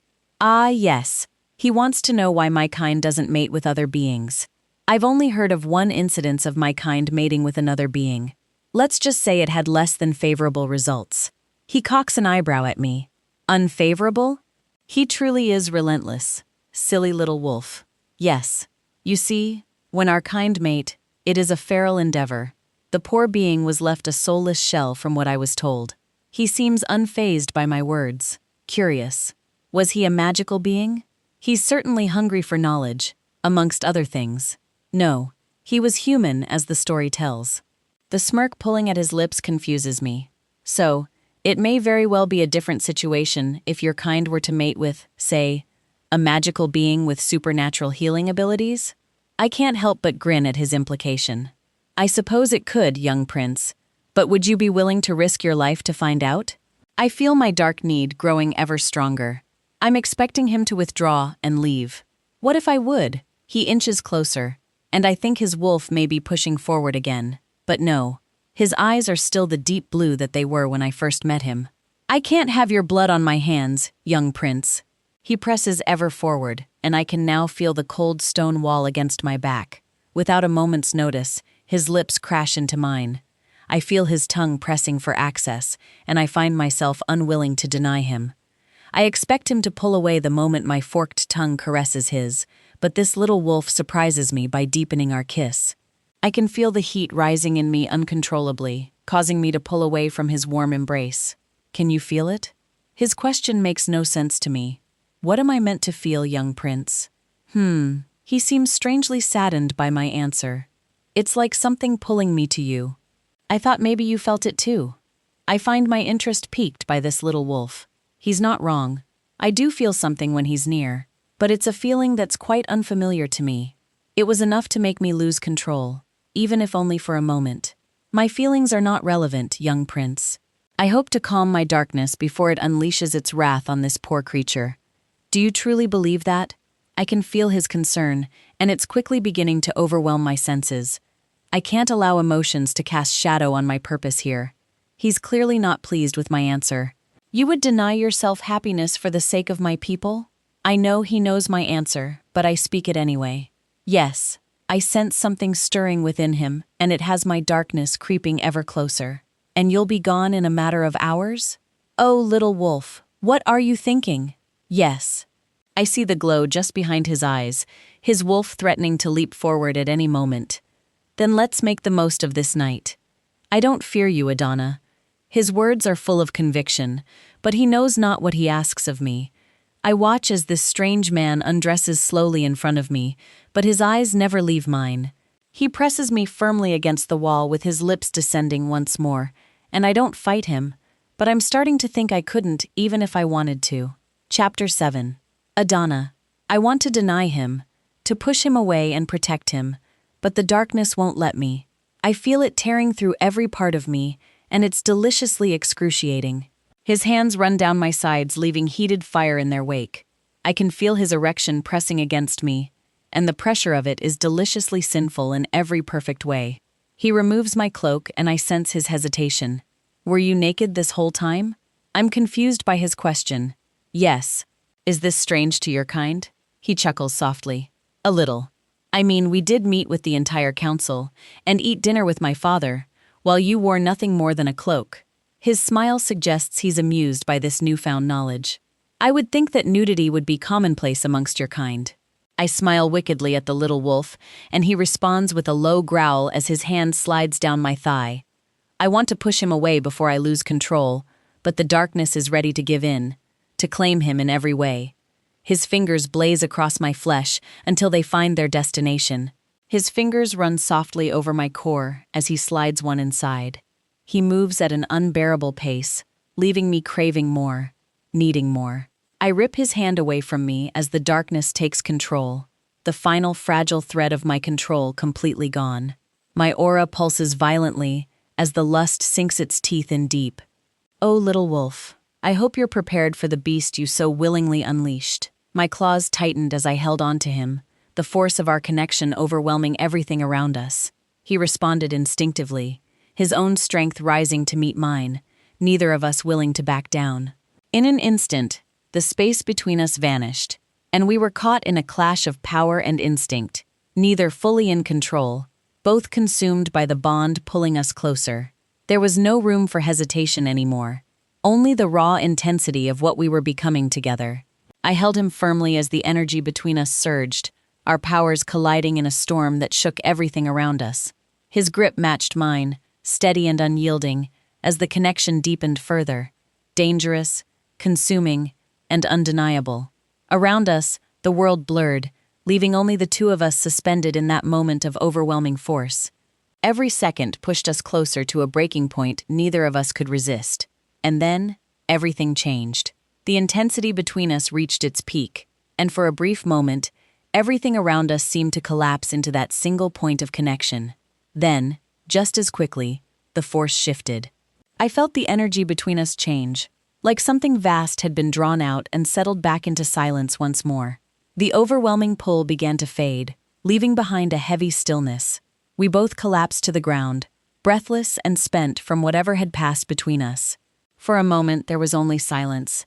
Ah, yes. He wants to know why my kind doesn't mate with other beings. I've only heard of one incidence of my kind mating with another being. Let's just say it had less than favorable results. He cocks an eyebrow at me. Unfavorable? He truly is relentless. Silly little wolf. Yes. You see, when our kind mate, it is a feral endeavor. The poor being was left a soulless shell from what I was told. He seems unfazed by my words. Curious. Was he a magical being? He's certainly hungry for knowledge, amongst other things. No, he was human as the story tells. The smirk pulling at his lips confuses me. So, it may very well be a different situation if your kind were to mate with, say, a magical being with supernatural healing abilities? I can't help but grin at his implication. I suppose it could, young prince, but would you be willing to risk your life to find out? I feel my dark need growing ever stronger. I'm expecting him to withdraw and leave. What if I would? He inches closer, and I think his wolf may be pushing forward again. But no, his eyes are still the deep blue that they were when I first met him. I can't have your blood on my hands, young prince. He presses ever forward, and I can now feel the cold stone wall against my back. Without a moment's notice, his lips crash into mine. I feel his tongue pressing for access, and I find myself unwilling to deny him. I expect him to pull away the moment my forked tongue caresses his, but this little wolf surprises me by deepening our kiss. I can feel the heat rising in me uncontrollably, causing me to pull away from his warm embrace. Can you feel it? His question makes no sense to me. What am I meant to feel, young prince? He seems strangely saddened by my answer. It's like something pulling me to you. I thought maybe you felt it too. I find my interest piqued by this little wolf. He's not wrong. I do feel something when he's near, but it's a feeling that's quite unfamiliar to me. It was enough to make me lose control, even if only for a moment. My feelings are not relevant, young prince. I hope to calm my darkness before it unleashes its wrath on this poor creature. Do you truly believe that? I can feel his concern, and it's quickly beginning to overwhelm my senses. I can't allow emotions to cast shadow on my purpose here. He's clearly not pleased with my answer. You would deny yourself happiness for the sake of my people? I know he knows my answer, but I speak it anyway. Yes, I sense something stirring within him, and it has my darkness creeping ever closer. And you'll be gone in a matter of hours? Oh, little wolf, what are you thinking? Yes. I see the glow just behind his eyes, his wolf threatening to leap forward at any moment. Then let's make the most of this night. I don't fear you, Adana. His words are full of conviction, but he knows not what he asks of me. I watch as this strange man undresses slowly in front of me, but his eyes never leave mine. He presses me firmly against the wall with his lips descending once more, and I don't fight him, but I'm starting to think I couldn't even if I wanted to. Chapter 7. Adana. I want to deny him, to push him away and protect him, but the darkness won't let me. I feel it tearing through every part of me, and it's deliciously excruciating. His hands run down my sides, leaving heated fire in their wake. I can feel his erection pressing against me, and the pressure of it is deliciously sinful in every perfect way. He removes my cloak, and I sense his hesitation. Were you naked this whole time? I'm confused by his question. Yes. Is this strange to your kind? He chuckles softly. A little. I mean, we did meet with the entire council, and eat dinner with my father, while you wore nothing more than a cloak. His smile suggests he's amused by this newfound knowledge. I would think that nudity would be commonplace amongst your kind. I smile wickedly at the little wolf, and he responds with a low growl as his hand slides down my thigh. I want to push him away before I lose control, but the darkness is ready to give in, to claim him in every way. His fingers blaze across my flesh until they find their destination. His fingers run softly over my core as he slides one inside. He moves at an unbearable pace, leaving me craving more, needing more. I rip his hand away from me as the darkness takes control, the final fragile thread of my control completely gone. My aura pulses violently as the lust sinks its teeth in deep. Oh, little wolf, I hope you're prepared for the beast you so willingly unleashed. My claws tightened as I held on to him, the force of our connection overwhelming everything around us. He responded instinctively, his own strength rising to meet mine, neither of us willing to back down. In an instant, the space between us vanished, and we were caught in a clash of power and instinct, neither fully in control, both consumed by the bond pulling us closer. There was no room for hesitation anymore, only the raw intensity of what we were becoming together. I held him firmly as the energy between us surged, our powers colliding in a storm that shook everything around us. His grip matched mine, steady and unyielding, as the connection deepened further, dangerous, consuming, and undeniable. Around us, the world blurred, leaving only the two of us suspended in that moment of overwhelming force. Every second pushed us closer to a breaking point neither of us could resist. And then, everything changed. The intensity between us reached its peak, and for a brief moment, everything around us seemed to collapse into that single point of connection. Then, just as quickly, the force shifted. I felt the energy between us change, like something vast had been drawn out and settled back into silence once more. The overwhelming pull began to fade, leaving behind a heavy stillness. We both collapsed to the ground, breathless and spent from whatever had passed between us. For a moment, there was only silence.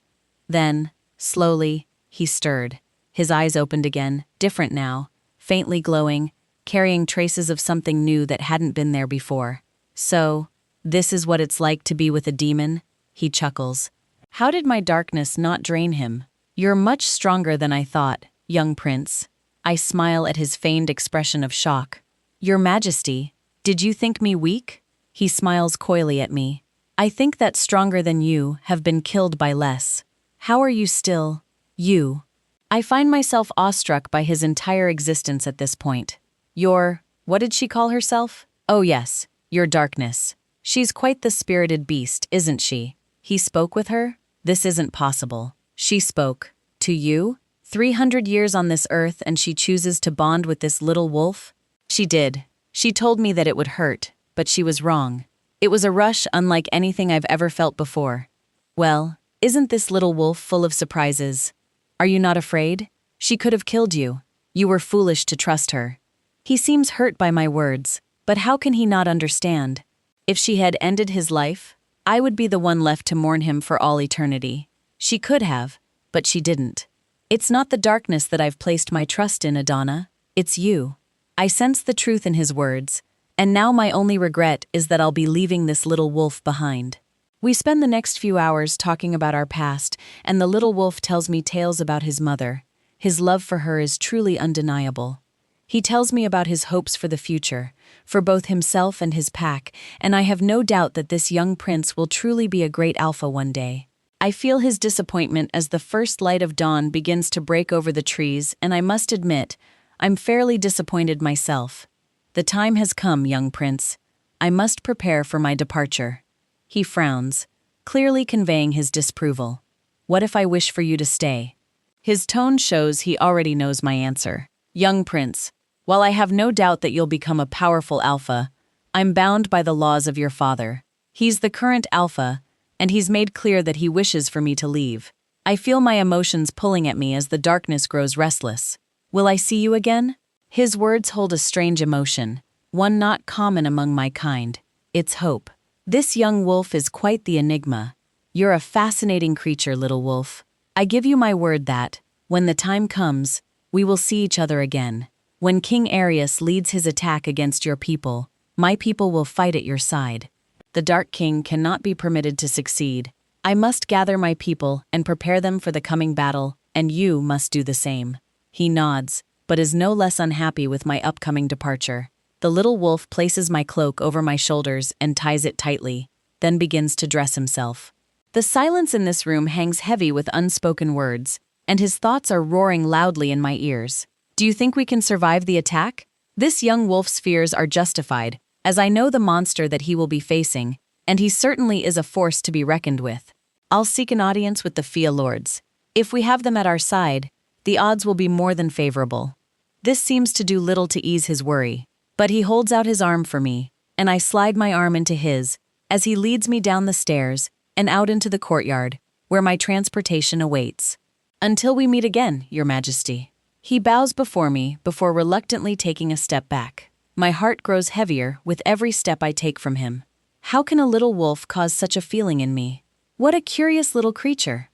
Then, slowly, he stirred. His eyes opened again, different now, faintly glowing, carrying traces of something new that hadn't been there before. So, this is what it's like to be with a demon? He chuckles. How did my darkness not drain him? You're much stronger than I thought, young prince. I smile at his feigned expression of shock. Your Majesty, did you think me weak? He smiles coyly at me. I think that stronger than you have been killed by less. How are you still? You. I find myself awestruck by his entire existence at this point. What did she call herself? Oh yes, your darkness. She's quite the spirited beast, isn't she? He spoke with her? This isn't possible. She spoke. To you? 300 years on this earth and she chooses to bond with this little wolf? She did. She told me that it would hurt, but she was wrong. It was a rush unlike anything I've ever felt before. Well, isn't this little wolf full of surprises? Are you not afraid? She could have killed you. You were foolish to trust her. He seems hurt by my words, but how can he not understand? If she had ended his life, I would be the one left to mourn him for all eternity. She could have, but she didn't. It's not the darkness that I've placed my trust in, Adana. It's you. I sense the truth in his words, and now my only regret is that I'll be leaving this little wolf behind. We spend the next few hours talking about our past, and the little wolf tells me tales about his mother. His love for her is truly undeniable. He tells me about his hopes for the future, for both himself and his pack, and I have no doubt that this young prince will truly be a great alpha one day. I feel his disappointment as the first light of dawn begins to break over the trees, and I must admit, I'm fairly disappointed myself. The time has come, young prince. I must prepare for my departure. He frowns, clearly conveying his disapproval. What if I wish for you to stay? His tone shows he already knows my answer. Young prince, while I have no doubt that you'll become a powerful alpha, I'm bound by the laws of your father. He's the current alpha, and he's made clear that he wishes for me to leave. I feel my emotions pulling at me as the darkness grows restless. Will I see you again? His words hold a strange emotion, one not common among my kind. It's hope. This young wolf is quite the enigma. You're a fascinating creature, little wolf. I give you my word that, when the time comes, we will see each other again. When King Arius leads his attack against your people, my people will fight at your side. The Dark King cannot be permitted to succeed. I must gather my people and prepare them for the coming battle, and you must do the same. He nods, but is no less unhappy with my upcoming departure. The little wolf places my cloak over my shoulders and ties it tightly, then begins to dress himself. The silence in this room hangs heavy with unspoken words, and his thoughts are roaring loudly in my ears. Do you think we can survive the attack? This young wolf's fears are justified, as I know the monster that he will be facing, and he certainly is a force to be reckoned with. I'll seek an audience with the Fia Lords. If we have them at our side, the odds will be more than favorable. This seems to do little to ease his worry, but he holds out his arm for me, and I slide my arm into his, as he leads me down the stairs and out into the courtyard, where my transportation awaits. Until we meet again, Your Majesty. He bows before me before reluctantly taking a step back. My heart grows heavier with every step I take from him. How can a little wolf cause such a feeling in me? What a curious little creature.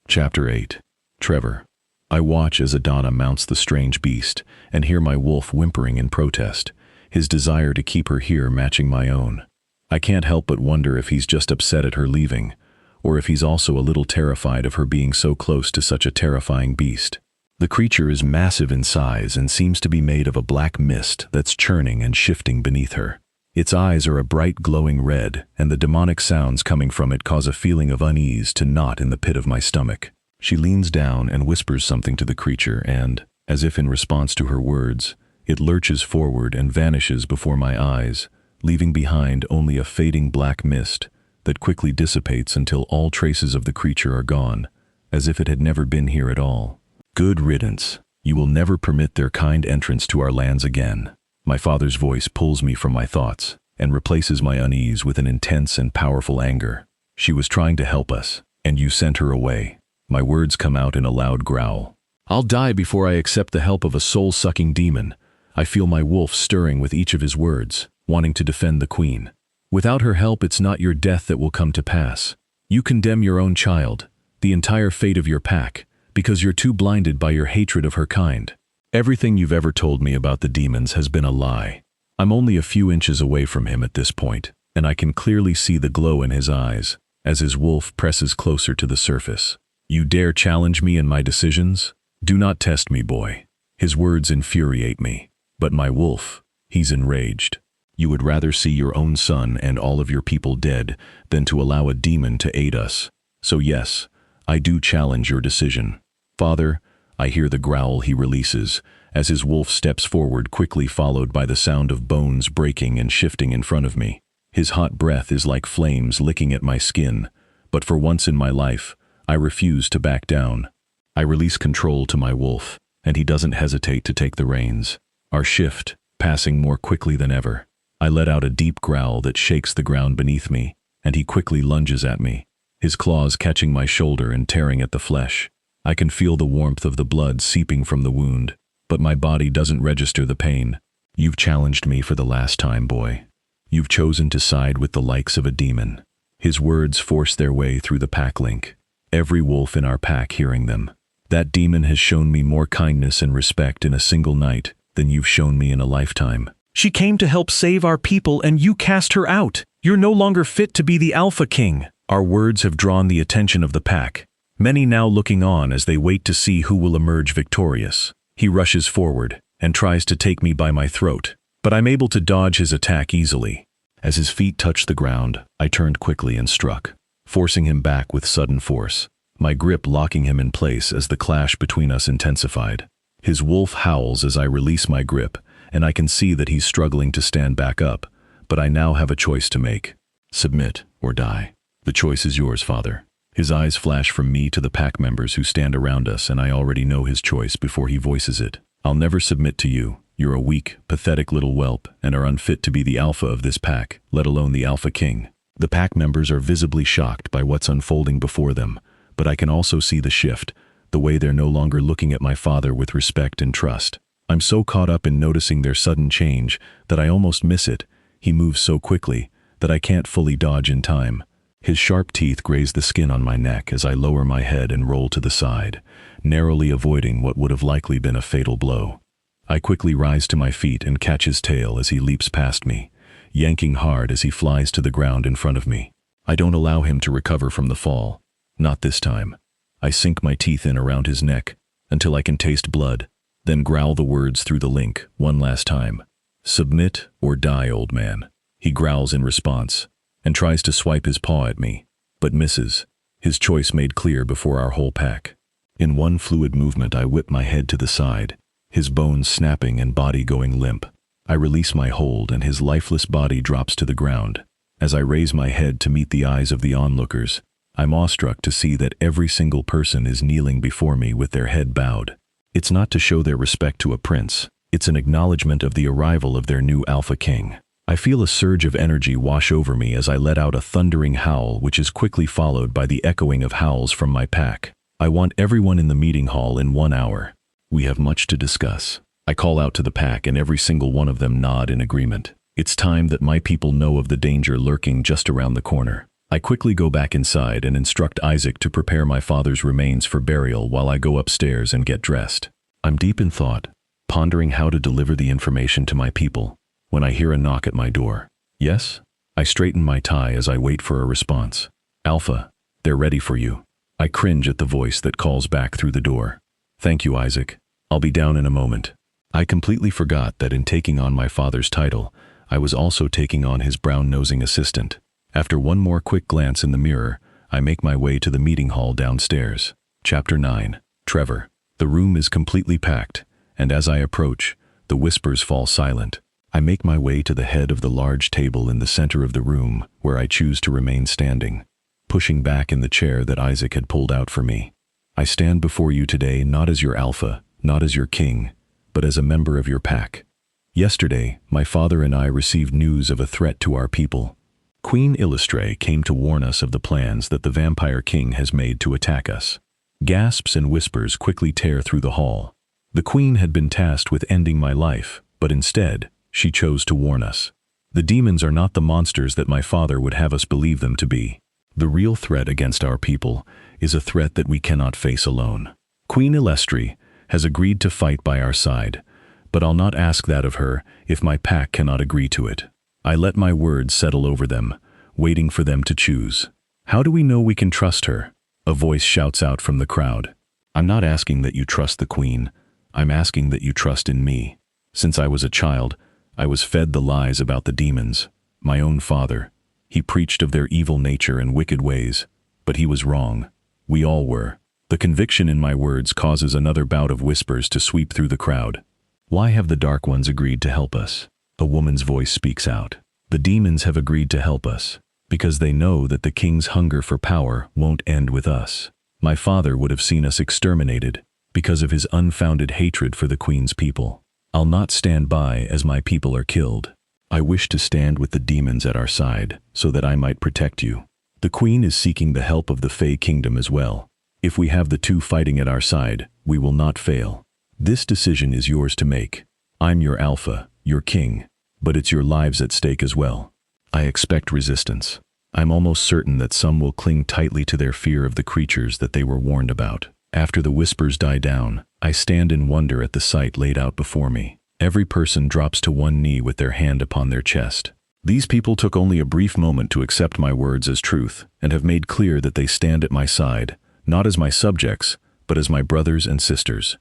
Chapter 8. Trevor. I watch as Adana mounts the strange beast and hear my wolf whimpering in protest, his desire to keep her here matching my own. I can't help but wonder if he's just upset at her leaving, or if he's also a little terrified of her being so close to such a terrifying beast. The creature is massive in size and seems to be made of a black mist that's churning and shifting beneath her. Its eyes are a bright glowing red, and the demonic sounds coming from it cause a feeling of unease to knot in the pit of my stomach. She leans down and whispers something to the creature and, as if in response to her words, it lurches forward and vanishes before my eyes, leaving behind only a fading black mist that quickly dissipates until all traces of the creature are gone, as if it had never been here at all. Good riddance. You will never permit their kind entrance to our lands again. My father's voice pulls me from my thoughts and replaces my unease with an intense and powerful anger. She was trying to help us, and you sent her away. My words come out in a loud growl. I'll die before I accept the help of a soul-sucking demon. I feel my wolf stirring with each of his words, wanting to defend the queen. Without her help, it's not your death that will come to pass. You condemn your own child, the entire fate of your pack, because you're too blinded by your hatred of her kind. Everything you've ever told me about the demons has been a lie. I'm only a few inches away from him at this point, and I can clearly see the glow in his eyes as his wolf presses closer to the surface. You dare challenge me in my decisions? Do not test me, boy. His words infuriate me. But my wolf, he's enraged. You would rather see your own son and all of your people dead than to allow a demon to aid us. So yes, I do challenge your decision. Father, I hear the growl he releases, as his wolf steps forward, quickly followed by the sound of bones breaking and shifting in front of me. His hot breath is like flames licking at my skin, but for once in my life, I refuse to back down. I release control to my wolf, and he doesn't hesitate to take the reins. Our shift, passing more quickly than ever. I let out a deep growl that shakes the ground beneath me, and he quickly lunges at me, his claws catching my shoulder and tearing at the flesh. I can feel the warmth of the blood seeping from the wound, but my body doesn't register the pain. You've challenged me for the last time, boy. You've chosen to side with the likes of a demon. His words force their way through the pack link, every wolf in our pack hearing them. That demon has shown me more kindness and respect in a single night than you've shown me in a lifetime. She came to help save our people and you cast her out. You're no longer fit to be the Alpha King. Our words have drawn the attention of the pack, many now looking on as they wait to see who will emerge victorious. He rushes forward and tries to take me by my throat, but I'm able to dodge his attack easily. As his feet touched the ground, I turned quickly and struck, forcing him back with sudden force, my grip locking him in place as the clash between us intensified. His wolf howls as I release my grip, and I can see that he's struggling to stand back up, but I now have a choice to make. Submit or die. The choice is yours, Father. His eyes flash from me to the pack members who stand around us, and I already know his choice before he voices it. I'll never submit to you. You're a weak, pathetic little whelp and are unfit to be the alpha of this pack, let alone the Alpha King. The pack members are visibly shocked by what's unfolding before them, but I can also see the shift, the way they're no longer looking at my father with respect and trust. I'm so caught up in noticing their sudden change that I almost miss it. He moves so quickly that I can't fully dodge in time. His sharp teeth graze the skin on my neck as I lower my head and roll to the side, narrowly avoiding what would have likely been a fatal blow. I quickly rise to my feet and catch his tail as he leaps past me, yanking hard as he flies to the ground in front of me. I don't allow him to recover from the fall. Not this time. I sink my teeth in around his neck until I can taste blood, then growl the words through the link one last time. Submit or die, old man. He growls in response and tries to swipe his paw at me, but misses, his choice made clear before our whole pack. In one fluid movement, I whip my head to the side, his bones snapping and body going limp. I release my hold and his lifeless body drops to the ground. As I raise my head to meet the eyes of the onlookers, I'm awestruck to see that every single person is kneeling before me with their head bowed. It's not to show their respect to a prince, it's an acknowledgement of the arrival of their new Alpha King. I feel a surge of energy wash over me as I let out a thundering howl, which is quickly followed by the echoing of howls from my pack. I want everyone in the meeting hall in 1 hour. We have much to discuss. I call out to the pack and every single one of them nod in agreement. It's time that my people know of the danger lurking just around the corner. I quickly go back inside and instruct Isaac to prepare my father's remains for burial while I go upstairs and get dressed. I'm deep in thought, pondering how to deliver the information to my people, when I hear a knock at my door. Yes? I straighten my tie as I wait for a response. Alpha, they're ready for you. I cringe at the voice that calls back through the door. Thank you, Isaac. I'll be down in a moment. I completely forgot that in taking on my father's title, I was also taking on his brown-nosing assistant. After one more quick glance in the mirror, I make my way to the meeting hall downstairs. Chapter 9. Trevor. The room is completely packed, and as I approach, the whispers fall silent. I make my way to the head of the large table in the center of the room, where I choose to remain standing, pushing back in the chair that Isaac had pulled out for me. I stand before you today not as your alpha, not as your king, but as a member of your pack. Yesterday, my father and I received news of a threat to our people. Queen Illustre came to warn us of the plans that the Vampire King has made to attack us. Gasps and whispers quickly tear through the hall. The Queen had been tasked with ending my life, but instead, she chose to warn us. The demons are not the monsters that my father would have us believe them to be. The real threat against our people is a threat that we cannot face alone. Queen Illustre has agreed to fight by our side, but I'll not ask that of her if my pack cannot agree to it. I let my words settle over them, waiting for them to choose. How do we know we can trust her? A voice shouts out from the crowd. I'm not asking that you trust the Queen. I'm asking that you trust in me. Since I was a child, I was fed the lies about the demons. My own father. He preached of their evil nature and wicked ways, but he was wrong. We all were. The conviction in my words causes another bout of whispers to sweep through the crowd. Why have the Dark Ones agreed to help us? A woman's voice speaks out. The demons have agreed to help us, because they know that the king's hunger for power won't end with us. My father would have seen us exterminated because of his unfounded hatred for the queen's people. I'll not stand by as my people are killed. I wish to stand with the demons at our side so that I might protect you. The queen is seeking the help of the Fey Kingdom as well. If we have the two fighting at our side, we will not fail. This decision is yours to make. I'm your alpha, your king, but it's your lives at stake as well. I expect resistance. I'm almost certain that some will cling tightly to their fear of the creatures that they were warned about. After the whispers die down, I stand in wonder at the sight laid out before me. Every person drops to one knee with their hand upon their chest. These people took only a brief moment to accept my words as truth and have made clear that they stand at my side, not as my subjects, but as my brothers and sisters.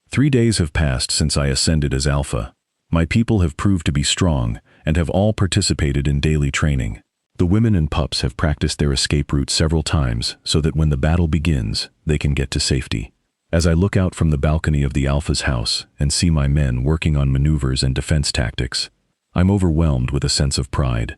3 days have passed since I ascended as Alpha. My people have proved to be strong and have all participated in daily training. The women and pups have practiced their escape route several times so that when the battle begins, they can get to safety. As I look out from the balcony of the Alpha's house and see my men working on maneuvers and defense tactics, I'm overwhelmed with a sense of pride.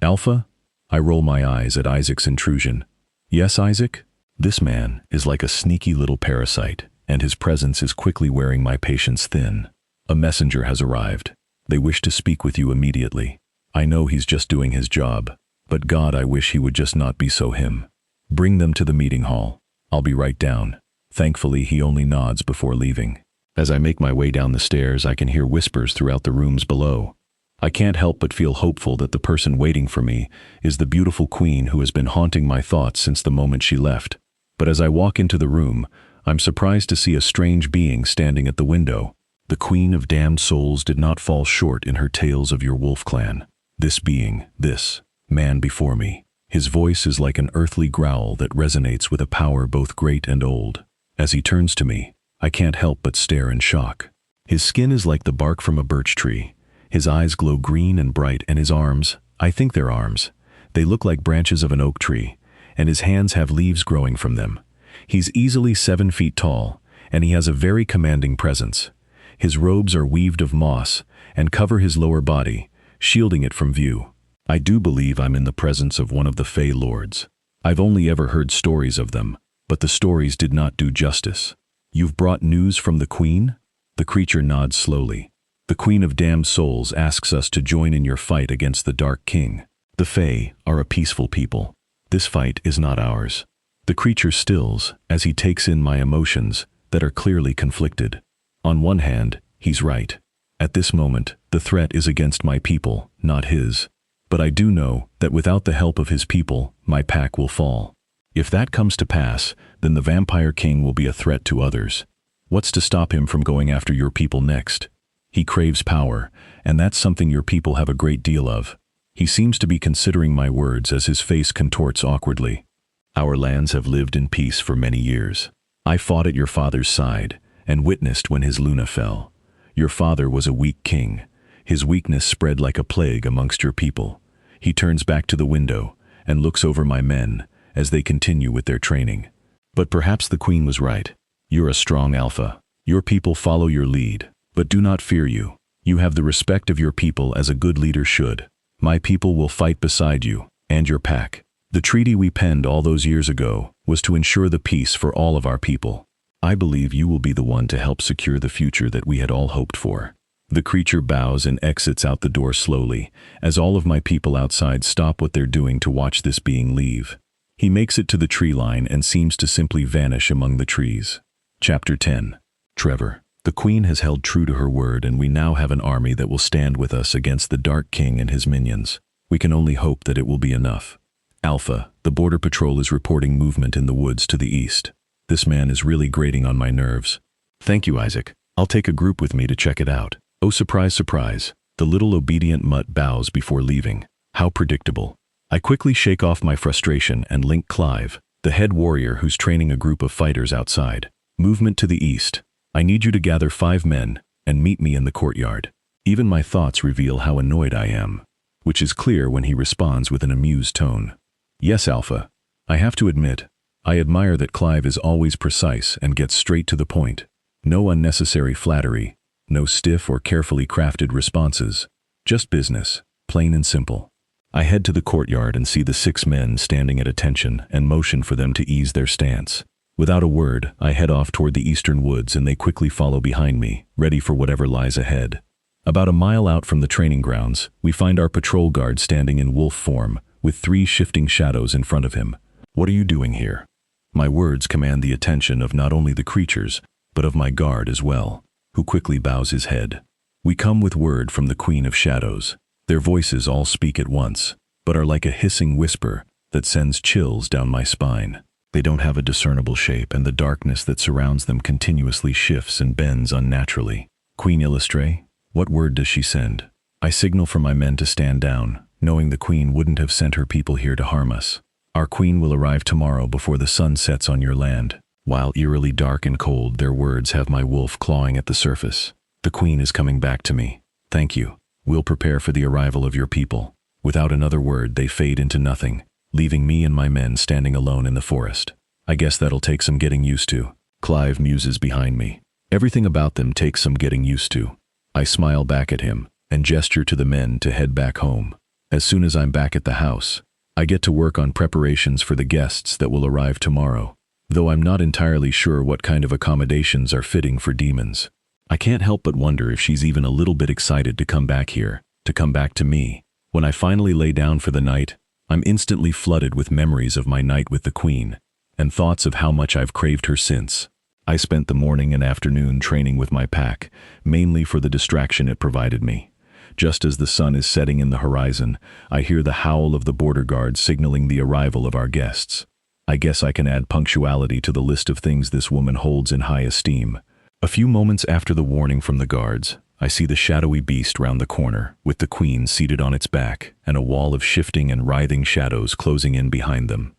Alpha? I roll my eyes at Isaac's intrusion. Yes, Isaac? This man is like a sneaky little parasite, and his presence is quickly wearing my patience thin. A messenger has arrived. They wish to speak with you immediately. I know he's just doing his job, but God, I wish he would just not be so him. Bring them to the meeting hall. I'll be right down. Thankfully, he only nods before leaving. As I make my way down the stairs, I can hear whispers throughout the rooms below. I can't help but feel hopeful that the person waiting for me is the beautiful queen who has been haunting my thoughts since the moment she left. But as I walk into the room, I'm surprised to see a strange being standing at the window. The Queen of Damned Souls did not fall short in her tales of your wolf clan. This being, this man before me, his voice is like an earthly growl that resonates with a power both great and old. As he turns to me, I can't help but stare in shock. His skin is like the bark from a birch tree. His eyes glow green and bright, and his arms, I think they're arms, they look like branches of an oak tree, and his hands have leaves growing from them. He's easily 7 feet tall, and he has a very commanding presence. His robes are weaved of moss and cover his lower body, shielding it from view. I do believe I'm in the presence of one of the Fey Lords. I've only ever heard stories of them, but the stories did not do justice. You've brought news from the Queen? The creature nods slowly. The Queen of Damned Souls asks us to join in your fight against the Dark King. The Fey are a peaceful people. This fight is not ours. The creature stills as he takes in my emotions that are clearly conflicted. On one hand, he's right. At this moment, the threat is against my people, not his. But I do know that without the help of his people, my pack will fall. If that comes to pass, then the Vampire King will be a threat to others. What's to stop him from going after your people next? He craves power, and that's something your people have a great deal of. He seems to be considering my words as his face contorts awkwardly. Our lands have lived in peace for many years. I fought at your father's side and witnessed when his Luna fell. Your father was a weak king. His weakness spread like a plague amongst your people. He turns back to the window and looks over my men as they continue with their training. But perhaps the Queen was right. You're a strong Alpha. Your people follow your lead, but do not fear you. You have the respect of your people as a good leader should. My people will fight beside you and your pack. The treaty we penned all those years ago was to ensure the peace for all of our people. I believe you will be the one to help secure the future that we had all hoped for. The creature bows and exits out the door slowly, as all of my people outside stop what they're doing to watch this being leave. He makes it to the tree line and seems to simply vanish among the trees. Chapter 10. Trevor. The Queen has held true to her word, and we now have an army that will stand with us against the Dark King and his minions. We can only hope that it will be enough. Alpha, the border patrol is reporting movement in the woods to the east. This man is really grating on my nerves. Thank you, Isaac. I'll take a group with me to check it out. Oh, surprise, surprise. The little obedient mutt bows before leaving. How predictable. I quickly shake off my frustration and link Clive, the head warrior who's training a group of fighters outside. Movement to the east. I need you to gather 5 men and meet me in the courtyard. Even my thoughts reveal how annoyed I am, which is clear when he responds with an amused tone. Yes, Alpha. I have to admit, I admire that Clive is always precise and gets straight to the point. No unnecessary flattery, no stiff or carefully crafted responses. Just business, plain and simple. I head to the courtyard and see the 6 men standing at attention and motion for them to ease their stance. Without a word, I head off toward the eastern woods and they quickly follow behind me, ready for whatever lies ahead. About a mile out from the training grounds, we find our patrol guard standing in wolf form, with 3 shifting shadows in front of him. What are you doing here? My words command the attention of not only the creatures, but of my guard as well, who quickly bows his head. We come with word from the Queen of Shadows. Their voices all speak at once, but are like a hissing whisper that sends chills down my spine. They don't have a discernible shape, and the darkness that surrounds them continuously shifts and bends unnaturally. Queen Illustre, what word does she send? I signal for my men to stand down, knowing the Queen wouldn't have sent her people here to harm us. Our Queen will arrive tomorrow before the sun sets on your land. While eerily dark and cold, their words have my wolf clawing at the surface. The Queen is coming back to me. Thank you. We'll prepare for the arrival of your people. Without another word, they fade into nothing, leaving me and my men standing alone in the forest. I guess that'll take some getting used to. Clive muses behind me. Everything about them takes some getting used to. I smile back at him and gesture to the men to head back home. As soon as I'm back at the house, I get to work on preparations for the guests that will arrive tomorrow, though I'm not entirely sure what kind of accommodations are fitting for demons. I can't help but wonder if she's even a little bit excited to come back here, to come back to me. When I finally lay down for the night, I'm instantly flooded with memories of my night with the Queen, and thoughts of how much I've craved her since. I spent the morning and afternoon training with my pack, mainly for the distraction it provided me. Just as the sun is setting in the horizon, I hear the howl of the border guard signaling the arrival of our guests. I guess I can add punctuality to the list of things this woman holds in high esteem. A few moments after the warning from the guards, I see the shadowy beast round the corner, with the Queen seated on its back, and a wall of shifting and writhing shadows closing in behind them.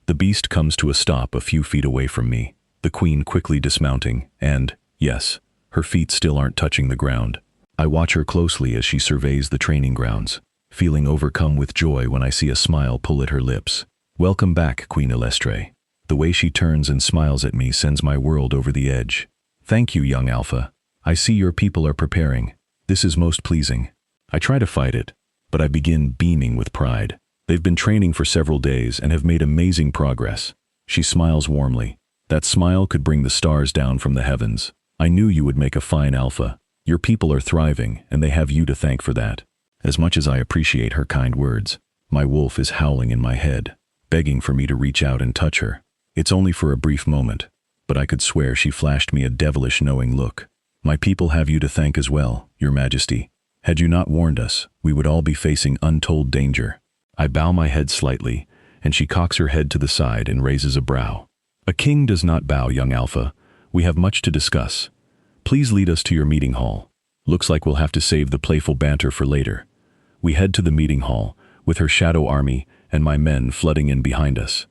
The beast comes to a stop a few feet away from me, the Queen quickly dismounting, and, yes, her feet still aren't touching the ground. I watch her closely as she surveys the training grounds, feeling overcome with joy when I see a smile pull at her lips. Welcome back, Queen Illustre. The way she turns and smiles at me sends my world over the edge. Thank you, young Alpha. I see your people are preparing. This is most pleasing. I try to fight it, but I begin beaming with pride. They've been training for several days and have made amazing progress. She smiles warmly. That smile could bring the stars down from the heavens. I knew you would make a fine Alpha. Your people are thriving, and they have you to thank for that. As much as I appreciate her kind words, my wolf is howling in my head, begging for me to reach out and touch her. It's only for a brief moment, but I could swear she flashed me a devilish knowing look. My people have you to thank as well, Your Majesty. Had you not warned us, we would all be facing untold danger. I bow my head slightly, and she cocks her head to the side and raises a brow. A king does not bow, young Alpha. We have much to discuss. Please lead us to your meeting hall. Looks like we'll have to save the playful banter for later. We head to the meeting hall, with her shadow army and my men flooding in behind us.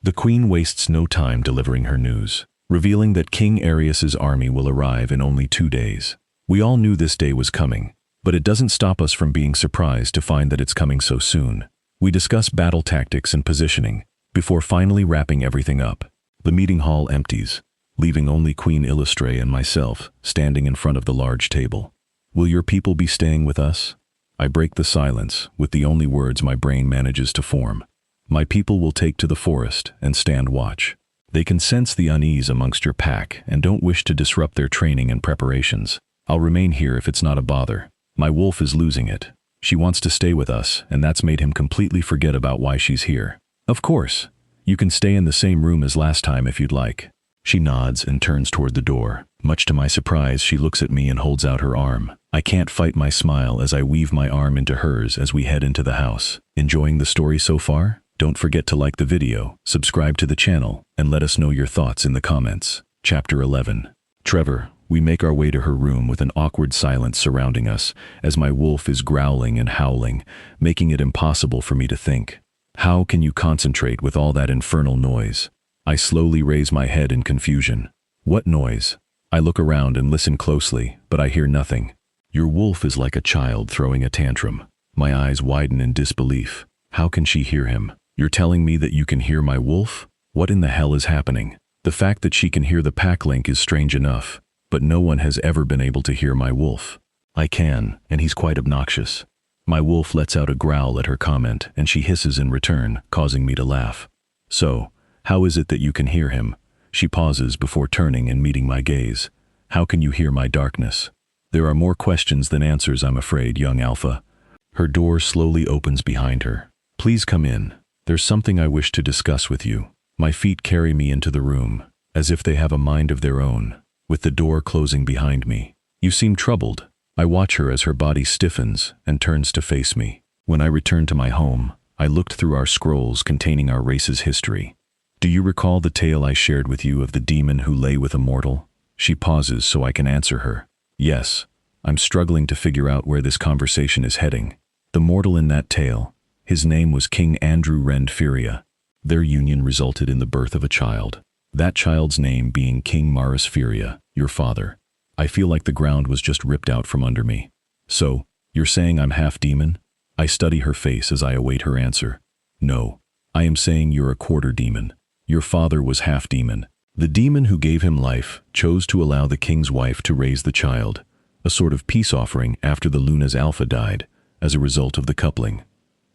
The Queen wastes no time delivering her news, revealing that King Arius's army will arrive in only 2 days. We all knew this day was coming, but it doesn't stop us from being surprised to find that it's coming so soon. We discuss battle tactics and positioning, before finally wrapping everything up. The meeting hall empties, leaving only Queen Illustre and myself standing in front of the large table. Will your people be staying with us? I break the silence with the only words my brain manages to form. My people will take to the forest and stand watch. They can sense the unease amongst your pack and don't wish to disrupt their training and preparations. I'll remain here if it's not a bother. My wolf is losing it. She wants to stay with us, and that's made him completely forget about why she's here. Of course, you can stay in the same room as last time if you'd like. She nods and turns toward the door. Much to my surprise, she looks at me and holds out her arm. I can't fight my smile as I weave my arm into hers as we head into the house. Enjoying the story so far? Don't forget to like the video, subscribe to the channel, and let us know your thoughts in the comments. Chapter 11. Trevor. We make our way to her room with an awkward silence surrounding us as my wolf is growling and howling, making it impossible for me to think. How can you concentrate with all that infernal noise? I slowly raise my head in confusion. What noise? I look around and listen closely, but I hear nothing. Your wolf is like a child throwing a tantrum. My eyes widen in disbelief. How can she hear him? You're telling me that you can hear my wolf? What in the hell is happening? The fact that she can hear the pack link is strange enough, but no one has ever been able to hear my wolf. I can, and he's quite obnoxious. My wolf lets out a growl at her comment, and she hisses in return, causing me to laugh. So, how is it that you can hear him? She pauses before turning and meeting my gaze. How can you hear my darkness? There are more questions than answers, I'm afraid, young Alpha. Her door slowly opens behind her. Please come in. There's something I wish to discuss with you. My feet carry me into the room, as if they have a mind of their own, with the door closing behind me. You seem troubled. I watch her as her body stiffens and turns to face me. When I return to my home, I looked through our scrolls containing our race's history. Do you recall the tale I shared with you of the demon who lay with a mortal? She pauses so I can answer her. Yes, I'm struggling to figure out where this conversation is heading. The mortal in that tale, his name was King Andrew Rend Furia. Their union resulted in the birth of a child. That child's name being King Maris Furia, your father. I feel like the ground was just ripped out from under me. So, you're saying I'm half demon? I study her face as I await her answer. No, I am saying you're a quarter demon. Your father was half demon. The demon who gave him life chose to allow the king's wife to raise the child, a sort of peace offering after the Luna's alpha died, as a result of the coupling.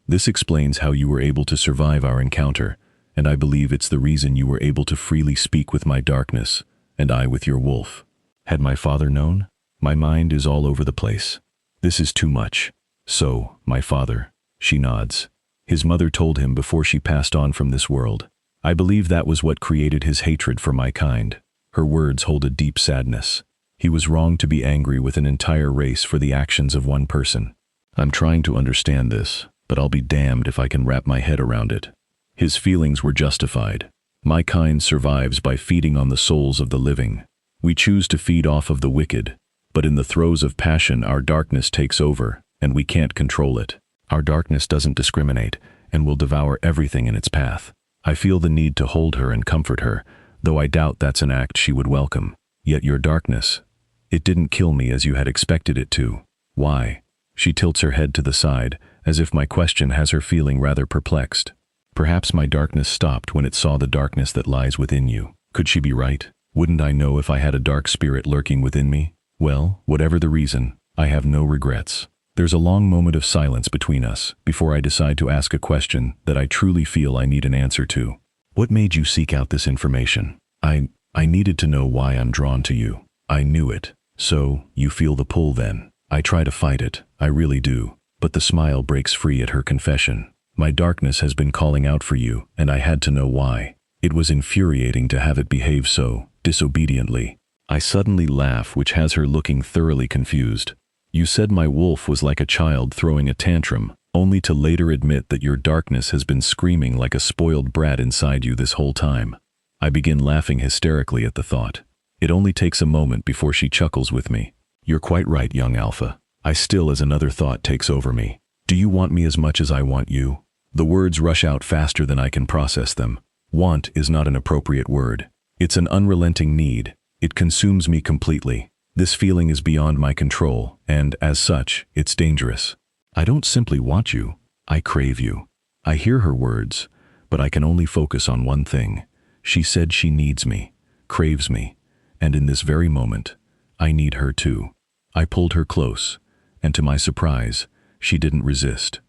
This explains how you were able to survive our encounter, and I believe it's the reason you were able to freely speak with my darkness, and I with your wolf. Had my father known? My mind is all over the place. This is too much. So, my father, she nods. His mother told him before she passed on from this world. I believe that was what created his hatred for my kind. Her words hold a deep sadness. He was wrong to be angry with an entire race for the actions of one person. I'm trying to understand this, but I'll be damned if I can wrap my head around it. His feelings were justified. My kind survives by feeding on the souls of the living. We choose to feed off of the wicked, but in the throes of passion our darkness takes over, and we can't control it. Our darkness doesn't discriminate, and will devour everything in its path. I feel the need to hold her and comfort her, though I doubt that's an act she would welcome. Yet your darkness, it didn't kill me as you had expected it to. Why? She tilts her head to the side, as if my question has her feeling rather perplexed. Perhaps my darkness stopped when it saw the darkness that lies within you. Could she be right? Wouldn't I know if I had a dark spirit lurking within me? Well, whatever the reason, I have no regrets. There's a long moment of silence between us before I decide to ask a question that I truly feel I need an answer to. What made you seek out this information? I needed to know why I'm drawn to you. I knew it. So, you feel the pull then. I try to fight it, I really do. But the smile breaks free at her confession. My darkness has been calling out for you, and I had to know why. It was infuriating to have it behave so disobediently. I suddenly laugh, which has her looking thoroughly confused. You said my wolf was like a child throwing a tantrum, only to later admit that your darkness has been screaming like a spoiled brat inside you this whole time. I begin laughing hysterically at the thought. It only takes a moment before she chuckles with me. You're quite right, young Alpha. I still, as another thought takes over me. Do you want me as much as I want you? The words rush out faster than I can process them. Want is not an appropriate word. It's an unrelenting need. It consumes me completely. This feeling is beyond my control, and, as such, it's dangerous. I don't simply want you. I crave you. I hear her words, but I can only focus on one thing. She said she needs me, craves me, and in this very moment, I need her too. I pulled her close, and to my surprise, she didn't resist.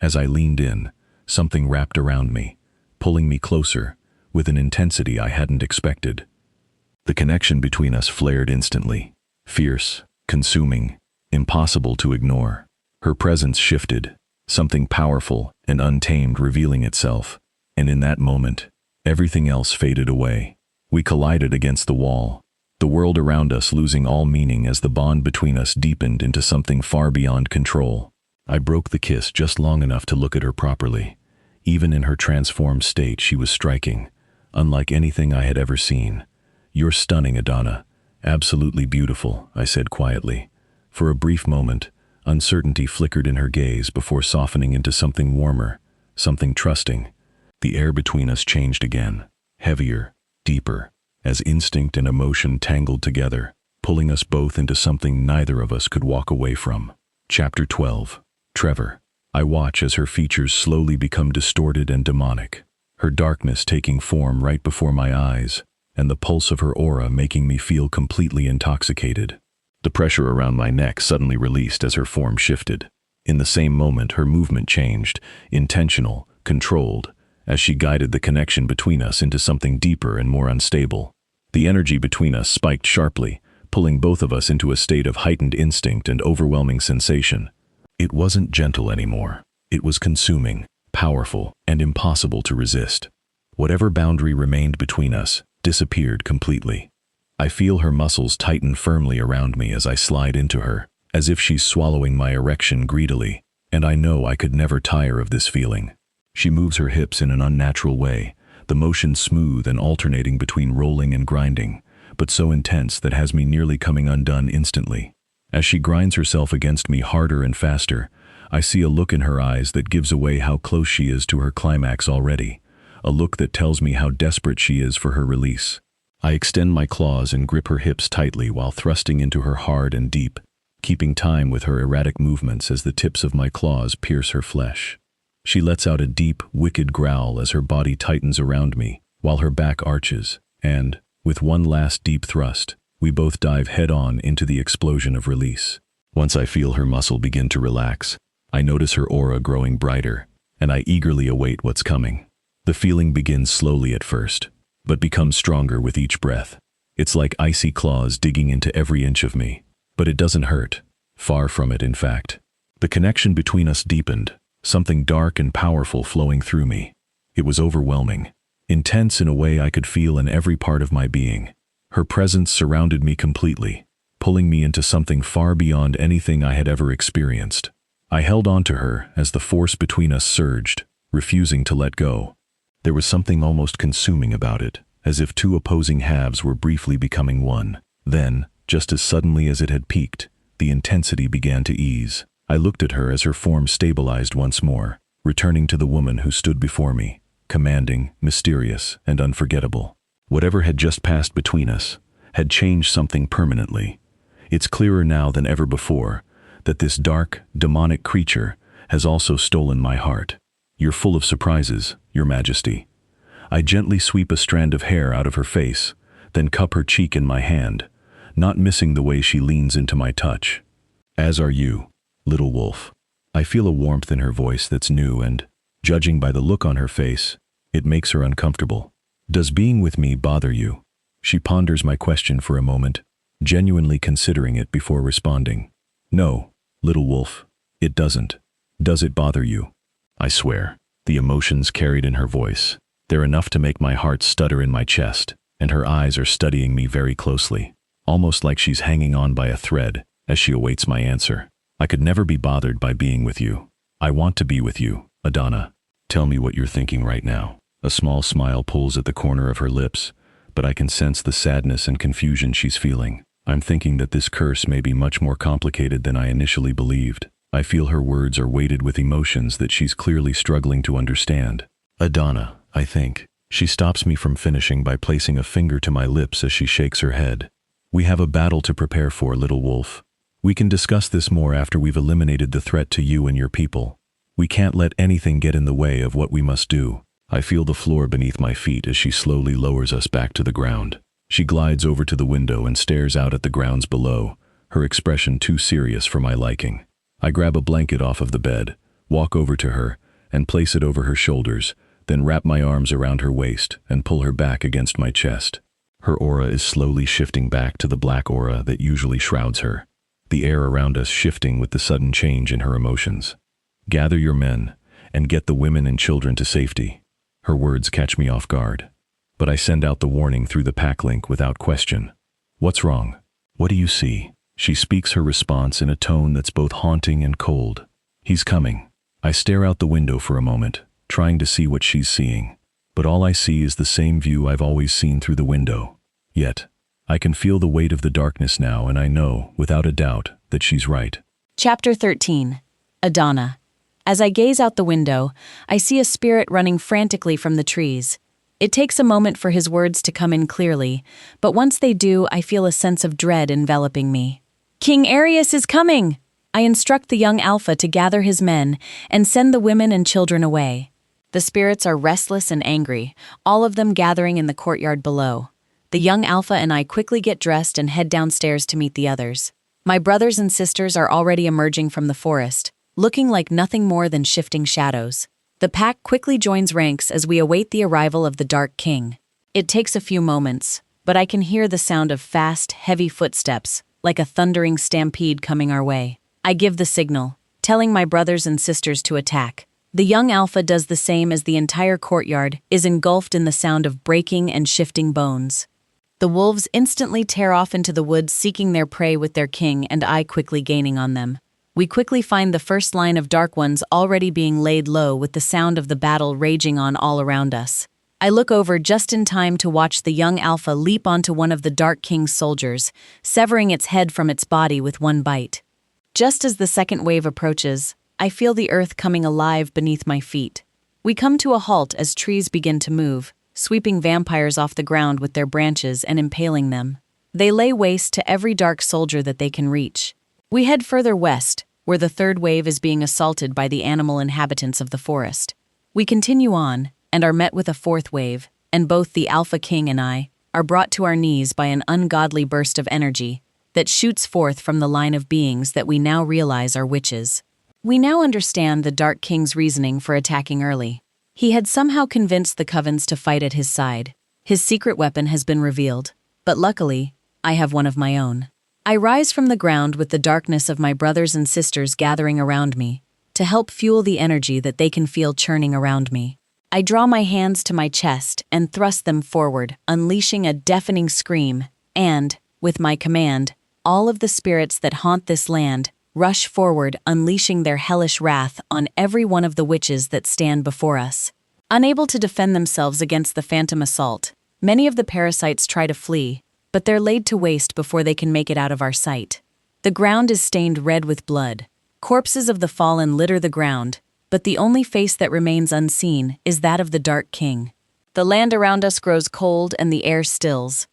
As I leaned in, something wrapped around me, pulling me closer, with an intensity I hadn't expected. The connection between us flared instantly, fierce, consuming, impossible to ignore. Her presence shifted, something powerful and untamed revealing itself, and in that moment, everything else faded away. We collided against the wall, the world around us losing all meaning as the bond between us deepened into something far beyond control. I broke the kiss just long enough to look at her properly. Even in her transformed state, she was striking, unlike anything I had ever seen. You're stunning, Adana. Absolutely beautiful, I said quietly. For a brief moment, uncertainty flickered in her gaze before softening into something warmer, something trusting. The air between us changed again, heavier, deeper, as instinct and emotion tangled together, pulling us both into something neither of us could walk away from. Chapter 12. Trevor. I watch as her features slowly become distorted and demonic. her darkness taking form right before my eyes, and the pulse of her aura making me feel completely intoxicated. The pressure around my neck suddenly released as her form shifted. In the same moment, her movement changed, intentional, controlled, as she guided the connection between us into something deeper and more unstable. The energy between us spiked sharply, pulling both of us into a state of heightened instinct and overwhelming sensation. It wasn't gentle anymore. It was consuming, powerful, and impossible to resist. Whatever boundary remained between us disappeared completely. I feel her muscles tighten firmly around me as I slide into her, as if she's swallowing my erection greedily, and I know I could never tire of this feeling. She moves her hips in an unnatural way, the motion smooth and alternating between rolling and grinding, but so intense that has me nearly coming undone instantly. As she grinds herself against me harder and faster, I see a look in her eyes that gives away how close she is to her climax already, a look that tells me how desperate she is for her release. I extend my claws and grip her hips tightly while thrusting into her hard and deep, keeping time with her erratic movements as the tips of my claws pierce her flesh. She lets out a deep, wicked growl as her body tightens around me, while her back arches, and, with one last deep thrust, we both dive head-on into the explosion of release. Once I feel her muscle begin to relax, I notice her aura growing brighter, and I eagerly await what's coming. The feeling begins slowly at first, but becomes stronger with each breath. It's like icy claws digging into every inch of me, but it doesn't hurt. Far from it, in fact. The connection between us deepened, something dark and powerful flowing through me. It was overwhelming, intense in a way I could feel in every part of my being. Her presence surrounded me completely, pulling me into something far beyond anything I had ever experienced. I held on to her as the force between us surged, refusing to let go. There was something almost consuming about it, as if two opposing halves were briefly becoming one. Then, just as suddenly as it had peaked, the intensity began to ease. I looked at her as her form stabilized once more, returning to the woman who stood before me, commanding, mysterious, and unforgettable. Whatever had just passed between us had changed something permanently. It's clearer now than ever before that this dark, demonic creature has also stolen my heart. You're full of surprises, Your Majesty. I gently sweep a strand of hair out of her face, then cup her cheek in my hand, not missing the way she leans into my touch. As are you, little wolf. I feel a warmth in her voice that's new and, judging by the look on her face, it makes her uncomfortable. Does being with me bother you? She ponders my question for a moment, genuinely considering it before responding. No, little wolf, it doesn't. Does it bother you? I swear, the emotions carried in her voice, they're enough to make my heart stutter in my chest, and her eyes are studying me very closely, almost like she's hanging on by a thread as she awaits my answer. I could never be bothered by being with you. I want to be with you, Adana. Tell me what you're thinking right now. A small smile pulls at the corner of her lips, but I can sense the sadness and confusion she's feeling. I'm thinking that this curse may be much more complicated than I initially believed. I feel her words are weighted with emotions that she's clearly struggling to understand. Adana, I think. She stops me from finishing by placing a finger to my lips as she shakes her head. We have a battle to prepare for, little wolf. We can discuss this more after we've eliminated the threat to you and your people. We can't let anything get in the way of what we must do. I feel the floor beneath my feet as she slowly lowers us back to the ground. She glides over to the window and stares out at the grounds below, her expression too serious for my liking. I grab a blanket off of the bed, walk over to her, and place it over her shoulders, then wrap my arms around her waist and pull her back against my chest. Her aura is slowly shifting back to the black aura that usually shrouds her, the air around us shifting with the sudden change in her emotions. Gather your men, and get the women and children to safety. Her words catch me off guard, but I send out the warning through the pack link without question. What's wrong? What do you see? She speaks her response in a tone that's both haunting and cold. He's coming. I stare out the window for a moment, trying to see what she's seeing, but all I see is the same view I've always seen through the window. Yet, I can feel the weight of the darkness now, and I know, without a doubt, that she's right. Chapter 13. Adana. As I gaze out the window, I see a spirit running frantically from the trees. It takes a moment for his words to come in clearly, but once they do, I feel a sense of dread enveloping me. King Arius is coming! I instruct the young Alpha to gather his men and send the women and children away. The spirits are restless and angry, all of them gathering in the courtyard below. The young alpha and I quickly get dressed and head downstairs to meet the others. My brothers and sisters are already emerging from the forest, looking like nothing more than shifting shadows. The pack quickly joins ranks as we await the arrival of the Dark King. It takes a few moments, but I can hear the sound of fast, heavy footsteps, like a thundering stampede coming our way. I give the signal, telling my brothers and sisters to attack. The young alpha does the same as the entire courtyard is engulfed in the sound of breaking and shifting bones. The wolves instantly tear off into the woods seeking their prey with their king and I quickly gaining on them. We quickly find the first line of dark ones already being laid low with the sound of the battle raging on all around us. I look over just in time to watch the young alpha leap onto one of the Dark King's soldiers, severing its head from its body with one bite. Just as the second wave approaches, I feel the earth coming alive beneath my feet. We come to a halt as trees begin to move, sweeping vampires off the ground with their branches and impaling them. They lay waste to every dark soldier that they can reach. We head further west, where the third wave is being assaulted by the animal inhabitants of the forest. We continue on, and are met with a fourth wave, and both the Alpha King and I are brought to our knees by an ungodly burst of energy that shoots forth from the line of beings that we now realize are witches. We now understand the Dark King's reasoning for attacking early. He had somehow convinced the covens to fight at his side. His secret weapon has been revealed, but luckily, I have one of my own. I rise from the ground with the darkness of my brothers and sisters gathering around me to help fuel the energy that they can feel churning around me. I draw my hands to my chest and thrust them forward, unleashing a deafening scream, and, with my command, all of the spirits that haunt this land rush forward, unleashing their hellish wrath on every one of the witches that stand before us. Unable to defend themselves against the phantom assault, many of the parasites try to flee, but they're laid to waste before they can make it out of our sight. The ground is stained red with blood. Corpses of the fallen litter the ground, but the only face that remains unseen is that of the Dark King. The land around us grows cold and the air stills.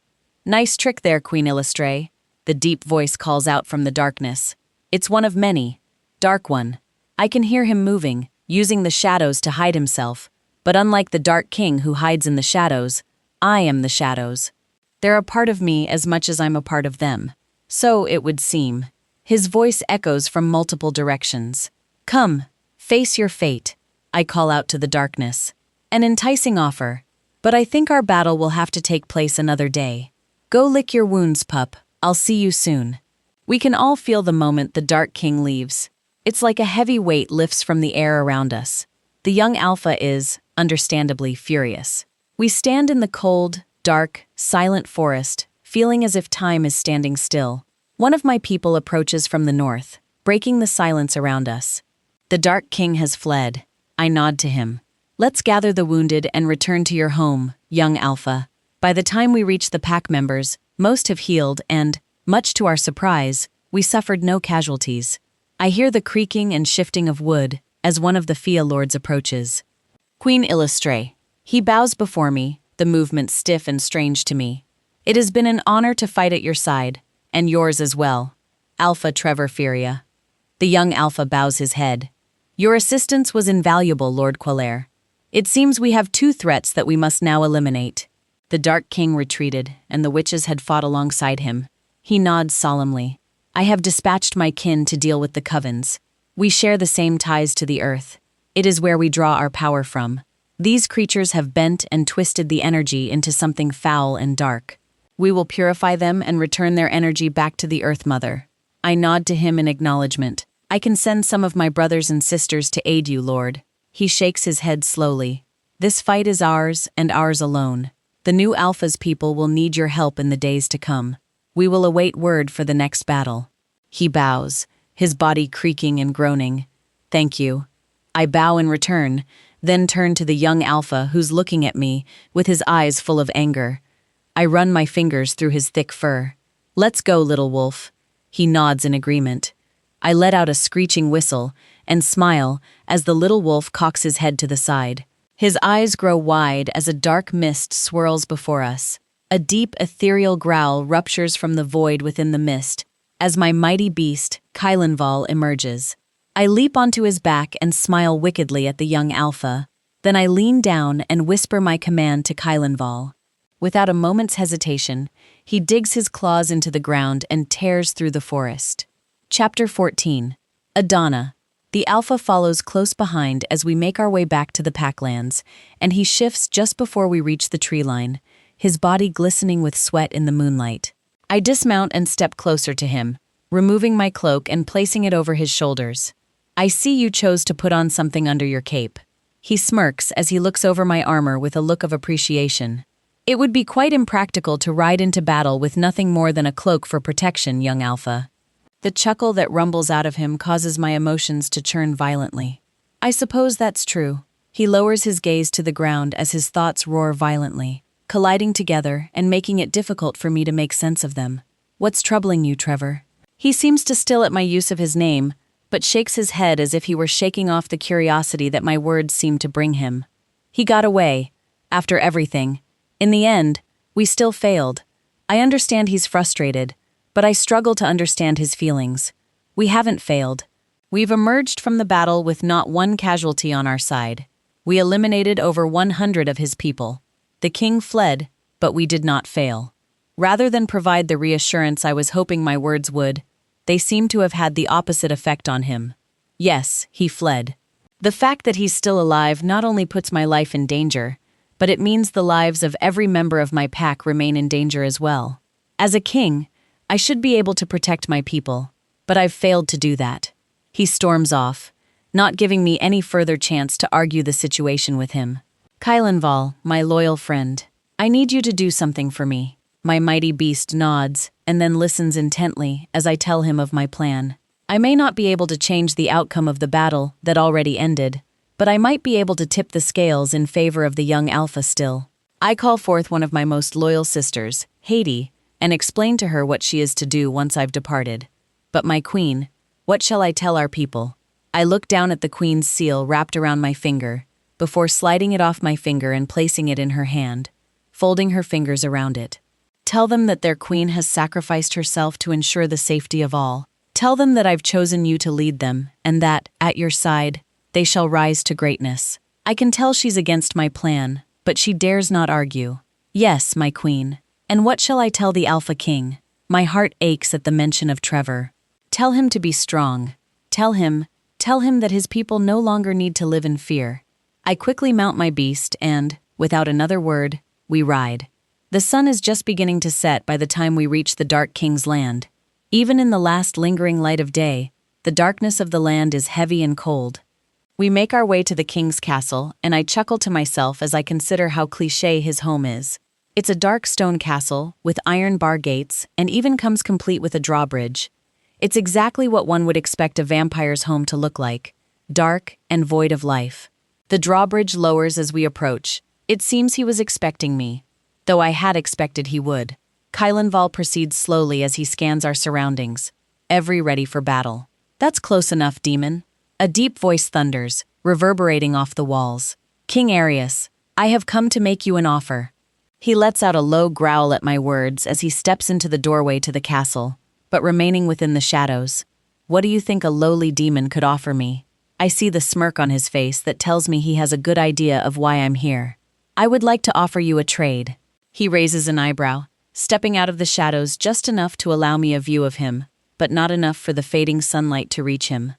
"Nice trick there, Queen Illustre," the deep voice calls out from the darkness. It's one of many. Dark One. I can hear him moving, using the shadows to hide himself, but unlike the Dark King who hides in the shadows, I am the shadows. They're a part of me as much as I'm a part of them. So it would seem. His voice echoes from multiple directions. "Come. Face your fate," I call out to the darkness. An enticing offer, but I think our battle will have to take place another day. Go lick your wounds, pup. I'll see you soon. We can all feel the moment the Dark King leaves. It's like a heavy weight lifts from the air around us. The young alpha is, understandably, furious. We stand in the cold, dark, silent forest, feeling as if time is standing still. One of my people approaches from the north, breaking the silence around us. The Dark King has fled. I nod to him. Let's gather the wounded and return to your home, young alpha. By the time we reach the pack members, most have healed and, much to our surprise, we suffered no casualties. I hear the creaking and shifting of wood as one of the Fia Lords approaches. Queen Illustre. He bows before me, the movement stiff and strange to me. It has been an honor to fight at your side, and yours as well. Alpha Trevor Furia. The young alpha bows his head. Your assistance was invaluable, Lord Qualaire. It seems we have two threats that we must now eliminate. The Dark King retreated, and the witches had fought alongside him. He nods solemnly. I have dispatched my kin to deal with the covens. We share the same ties to the earth. It is where we draw our power from. These creatures have bent and twisted the energy into something foul and dark. We will purify them and return their energy back to the Earth Mother. I nod to him in acknowledgement. I can send some of my brothers and sisters to aid you, Lord. He shakes his head slowly. This fight is ours and ours alone. The new Alpha's people will need your help in the days to come. We will await word for the next battle. He bows, his body creaking and groaning. Thank you. I bow in return, then turn to the young Alpha who's looking at me with his eyes full of anger. I run my fingers through his thick fur. Let's go, little wolf. He nods in agreement. I let out a screeching whistle and smile as the little wolf cocks his head to the side. His eyes grow wide as a dark mist swirls before us. A deep, ethereal growl ruptures from the void within the mist as my mighty beast, Kylanval, emerges. I leap onto his back and smile wickedly at the young Alpha. Then I lean down and whisper my command to Kylanval. Without a moment's hesitation, he digs his claws into the ground and tears through the forest. Chapter 14. Adana. The Alpha follows close behind as we make our way back to the packlands, and he shifts just before we reach the tree line, his body glistening with sweat in the moonlight. I dismount and step closer to him, removing my cloak and placing it over his shoulders. I see you chose to put on something under your cape. He smirks as he looks over my armor with a look of appreciation. It would be quite impractical to ride into battle with nothing more than a cloak for protection, young Alpha. The chuckle that rumbles out of him causes my emotions to churn violently. I suppose that's true. He lowers his gaze to the ground as his thoughts roar violently, colliding together and making it difficult for me to make sense of them. What's troubling you, Trevor? He seems to still at my use of his name, but shakes his head as if he were shaking off the curiosity that my words seemed to bring him. He got away, after everything. In the end, we still failed. I understand he's frustrated, but I struggle to understand his feelings. We haven't failed. We've emerged from the battle with not one casualty on our side. We eliminated over 100 of his people. The king fled, but we did not fail. Rather than provide the reassurance I was hoping my words would, they seem to have had the opposite effect on him. Yes, he fled. The fact that he's still alive not only puts my life in danger, but it means the lives of every member of my pack remain in danger as well. As a king, I should be able to protect my people, but I've failed to do that. He storms off, not giving me any further chance to argue the situation with him. Kylanval, my loyal friend, I need you to do something for me. My mighty beast nods and then listens intently as I tell him of my plan. I may not be able to change the outcome of the battle that already ended, but I might be able to tip the scales in favor of the young Alpha still. I call forth one of my most loyal sisters, Haiti, and explain to her what she is to do once I've departed. But my queen, what shall I tell our people? I look down at the queen's seal wrapped around my finger, before sliding it off my finger and placing it in her hand, folding her fingers around it. Tell them that their queen has sacrificed herself to ensure the safety of all. Tell them that I've chosen you to lead them, and that, at your side, they shall rise to greatness. I can tell she's against my plan, but she dares not argue. Yes, my queen. And what shall I tell the Alpha King? My heart aches at the mention of Trevor. Tell him to be strong. Tell him that his people no longer need to live in fear. I quickly mount my beast and, without another word, we ride. The sun is just beginning to set by the time we reach the Dark King's land. Even in the last lingering light of day, the darkness of the land is heavy and cold. We make our way to the king's castle, and I chuckle to myself as I consider how cliché his home is. It's a dark stone castle, with iron bar gates, and even comes complete with a drawbridge. It's exactly what one would expect a vampire's home to look like, dark and void of life. The drawbridge lowers as we approach. It seems he was expecting me, though I had expected he would. Kylanval proceeds slowly as he scans our surroundings, every ready for battle. That's close enough, demon. A deep voice thunders, reverberating off the walls. King Arius, I have come to make you an offer. He lets out a low growl at my words as he steps into the doorway to the castle, but remaining within the shadows. What do you think a lowly demon could offer me? I see the smirk on his face that tells me he has a good idea of why I'm here. I would like to offer you a trade. He raises an eyebrow, stepping out of the shadows just enough to allow me a view of him, but not enough for the fading sunlight to reach him.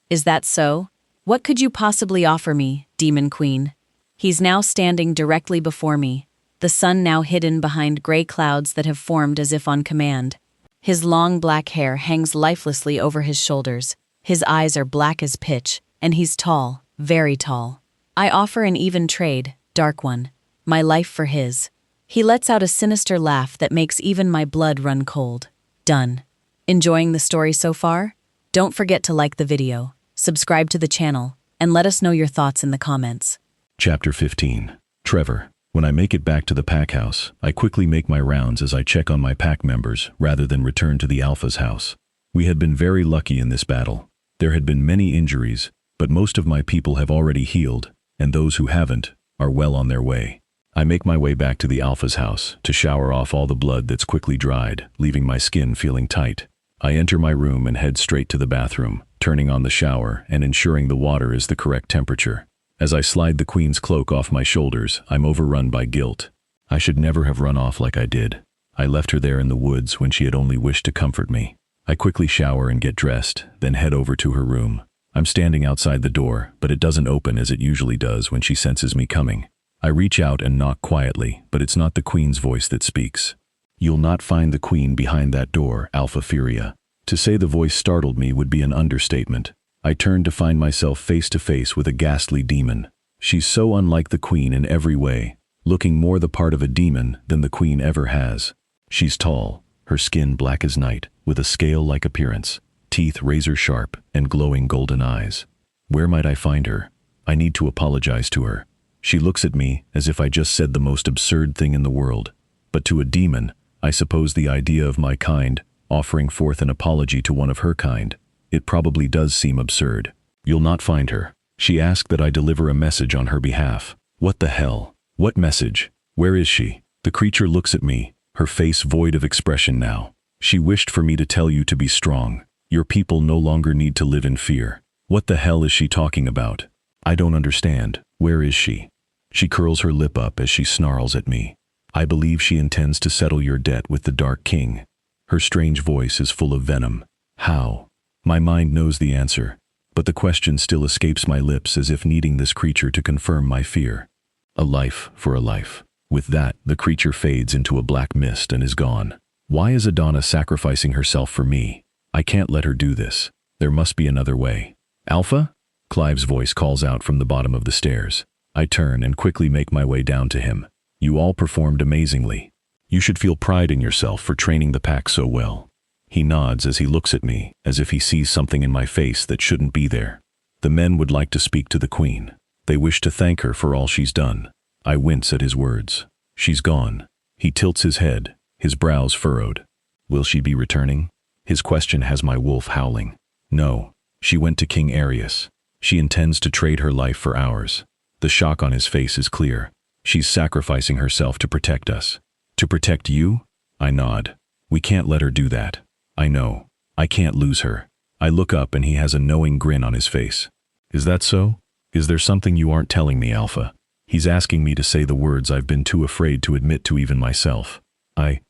Is that so? What could you possibly offer me, Demon Queen? He's now standing directly before me, the sun now hidden behind gray clouds that have formed as if on command. His long black hair hangs lifelessly over his shoulders, his eyes are black as pitch, and he's tall, very tall. I offer an even trade, Dark One, my life for his. He lets out a sinister laugh that makes even my blood run cold. Done. Enjoying the story so far? Don't forget to like the video, subscribe to the channel, and let us know your thoughts in the comments. Chapter 15. Trevor. When I make it back to the pack house, I quickly make my rounds as I check on my pack members rather than return to the Alpha's house. We had been very lucky in this battle. There had been many injuries, but most of my people have already healed, and those who haven't are well on their way. I make my way back to the Alpha's house to shower off all the blood that's quickly dried, leaving my skin feeling tight. I enter my room and head straight to the bathroom, turning on the shower and ensuring the water is the correct temperature. As I slide the queen's cloak off my shoulders, I'm overrun by guilt. I should never have run off like I did. I left her there in the woods when she had only wished to comfort me. I quickly shower and get dressed, then head over to her room. I'm standing outside the door, but it doesn't open as it usually does when she senses me coming. I reach out and knock quietly, but it's not the queen's voice that speaks. "You'll not find the queen behind that door, Alpha Furia." To say the voice startled me would be an understatement. I turned to find myself face to face with a ghastly demon. She's so unlike the queen in every way, looking more the part of a demon than the queen ever has. She's tall, her skin black as night, with a scale-like appearance, teeth razor-sharp, and glowing golden eyes. Where might I find her? I need to apologize to her. She looks at me as if I just said the most absurd thing in the world. But to a demon, I suppose the idea of my kind offering forth an apology to one of her kind, it probably does seem absurd. "You'll not find her. She asked that I deliver a message on her behalf." What the hell? What message? Where is she? The creature looks at me, her face void of expression now. "She wished for me to tell you to be strong. Your people no longer need to live in fear." What the hell is she talking about? I don't understand. Where is she? She curls her lip up as she snarls at me. "I believe she intends to settle your debt with the Dark King." Her strange voice is full of venom. How? My mind knows the answer, but the question still escapes my lips as if needing this creature to confirm my fear. A life for a life. With that, the creature fades into a black mist and is gone. Why is Adana sacrificing herself for me? I can't let her do this. There must be another way. "Alpha?" Clive's voice calls out from the bottom of the stairs. I turn and quickly make my way down to him. "You all performed amazingly. You should feel pride in yourself for training the pack so well." He nods as he looks at me, as if he sees something in my face that shouldn't be there. "The men would like to speak to the queen. They wish to thank her for all she's done." I wince at his words. "She's gone." He tilts his head, his brows furrowed. "Will she be returning?" His question has my wolf howling. "No. She went to King Arius. She intends to trade her life for ours." The shock on his face is clear. "She's sacrificing herself to protect us." "To protect you?" I nod. "We can't let her do that." "I know. I can't lose her." I look up and he has a knowing grin on his face. "Is that so? Is there something you aren't telling me, Alpha?" He's asking me to say the words I've been too afraid to admit to even myself. I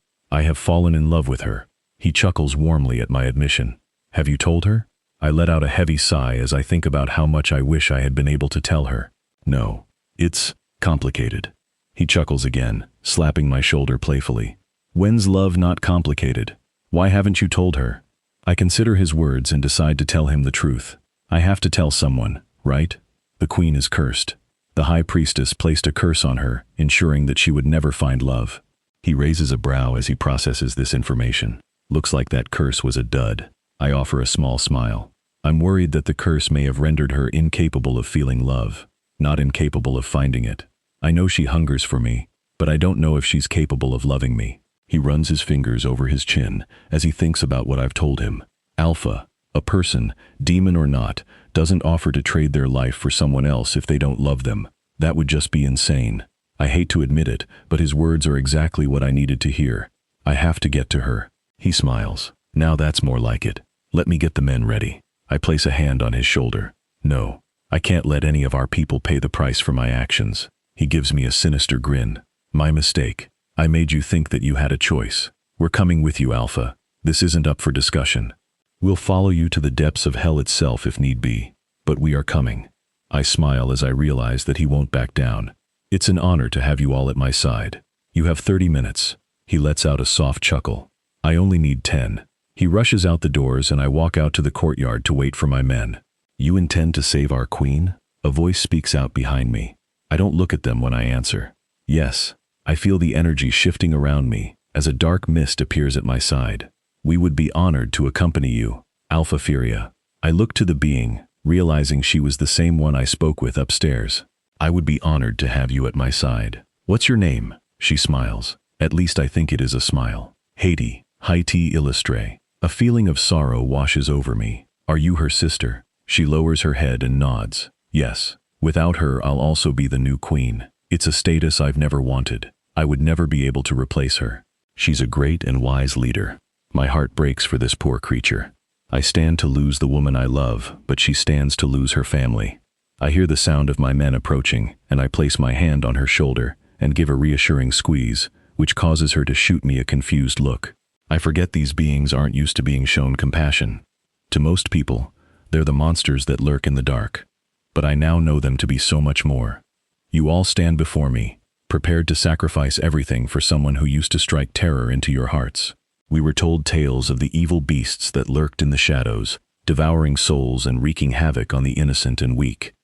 have fallen in love with her." He chuckles warmly at my admission. "Have you told her?" I let out a heavy sigh as I think about how much I wish I had been able to tell her. "No. It's complicated." He chuckles again, slapping my shoulder playfully. "When's love not complicated? Why haven't you told her?" I consider his words and decide to tell him the truth. I have to tell someone, right? The queen is cursed. The high priestess placed a curse on her, ensuring that she would never find love. He raises a brow as he processes this information. Looks like that curse was a dud. I offer a small smile. I'm worried that the curse may have rendered her incapable of feeling love, not incapable of finding it. I know she hungers for me, but I don't know if she's capable of loving me. He runs his fingers over his chin as he thinks about what I've told him. Alpha, a person, demon or not, doesn't offer to trade their life for someone else if they don't love them. That would just be insane. I hate to admit it, but his words are exactly what I needed to hear. I have to get to her. He smiles. Now that's more like it. Let me get the men ready. I place a hand on his shoulder. No, I can't let any of our people pay the price for my actions. He gives me a sinister grin. My mistake. I made you think that you had a choice. We're coming with you, Alpha. This isn't up for discussion. We'll follow you to the depths of hell itself if need be. But we are coming. I smile as I realize that he won't back down. It's an honor to have you all at my side. You have 30 minutes. He lets out a soft chuckle. I only need 10. He rushes out the doors and I walk out to the courtyard to wait for my men. You intend to save our queen? A voice speaks out behind me. I don't look at them when I answer. Yes. I feel the energy shifting around me as a dark mist appears at my side. We would be honored to accompany you, Alpha Furia. I look to the being, realizing she was the same one I spoke with upstairs. I would be honored to have you at my side. What's your name? She smiles. At least I think it is a smile. Haiti, Haiti Illustre. A feeling of sorrow washes over me. Are you her sister? She lowers her head and nods. Yes. Without her, I'll also be the new queen. It's a status I've never wanted. I would never be able to replace her. She's a great and wise leader. My heart breaks for this poor creature. I stand to lose the woman I love, but she stands to lose her family. I hear the sound of my men approaching, and I place my hand on her shoulder and give a reassuring squeeze, which causes her to shoot me a confused look. I forget these beings aren't used to being shown compassion. To most people, they're the monsters that lurk in the dark. But I now know them to be so much more. You all stand before me, prepared to sacrifice everything for someone who used to strike terror into your hearts. We were told tales of the evil beasts that lurked in the shadows, devouring souls and wreaking havoc on the innocent and weak.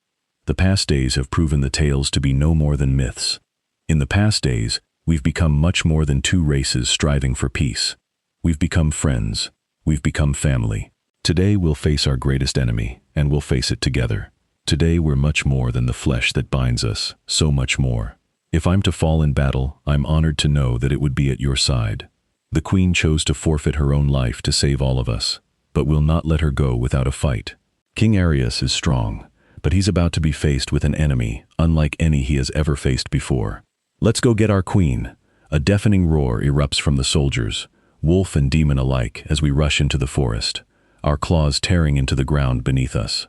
The past days have proven the tales to be no more than myths. In the past days, we've become much more than two races striving for peace. We've become friends. We've become family. Today we'll face our greatest enemy, and we'll face it together. Today we're much more than the flesh that binds us, so much more. If I'm to fall in battle, I'm honored to know that it would be at your side. The Queen chose to forfeit her own life to save all of us, but we'll not let her go without a fight. King Arius is strong, but he's about to be faced with an enemy unlike any he has ever faced before. Let's go get our queen. A deafening roar erupts from the soldiers, wolf and demon alike, as we rush into the forest, our claws tearing into the ground beneath us.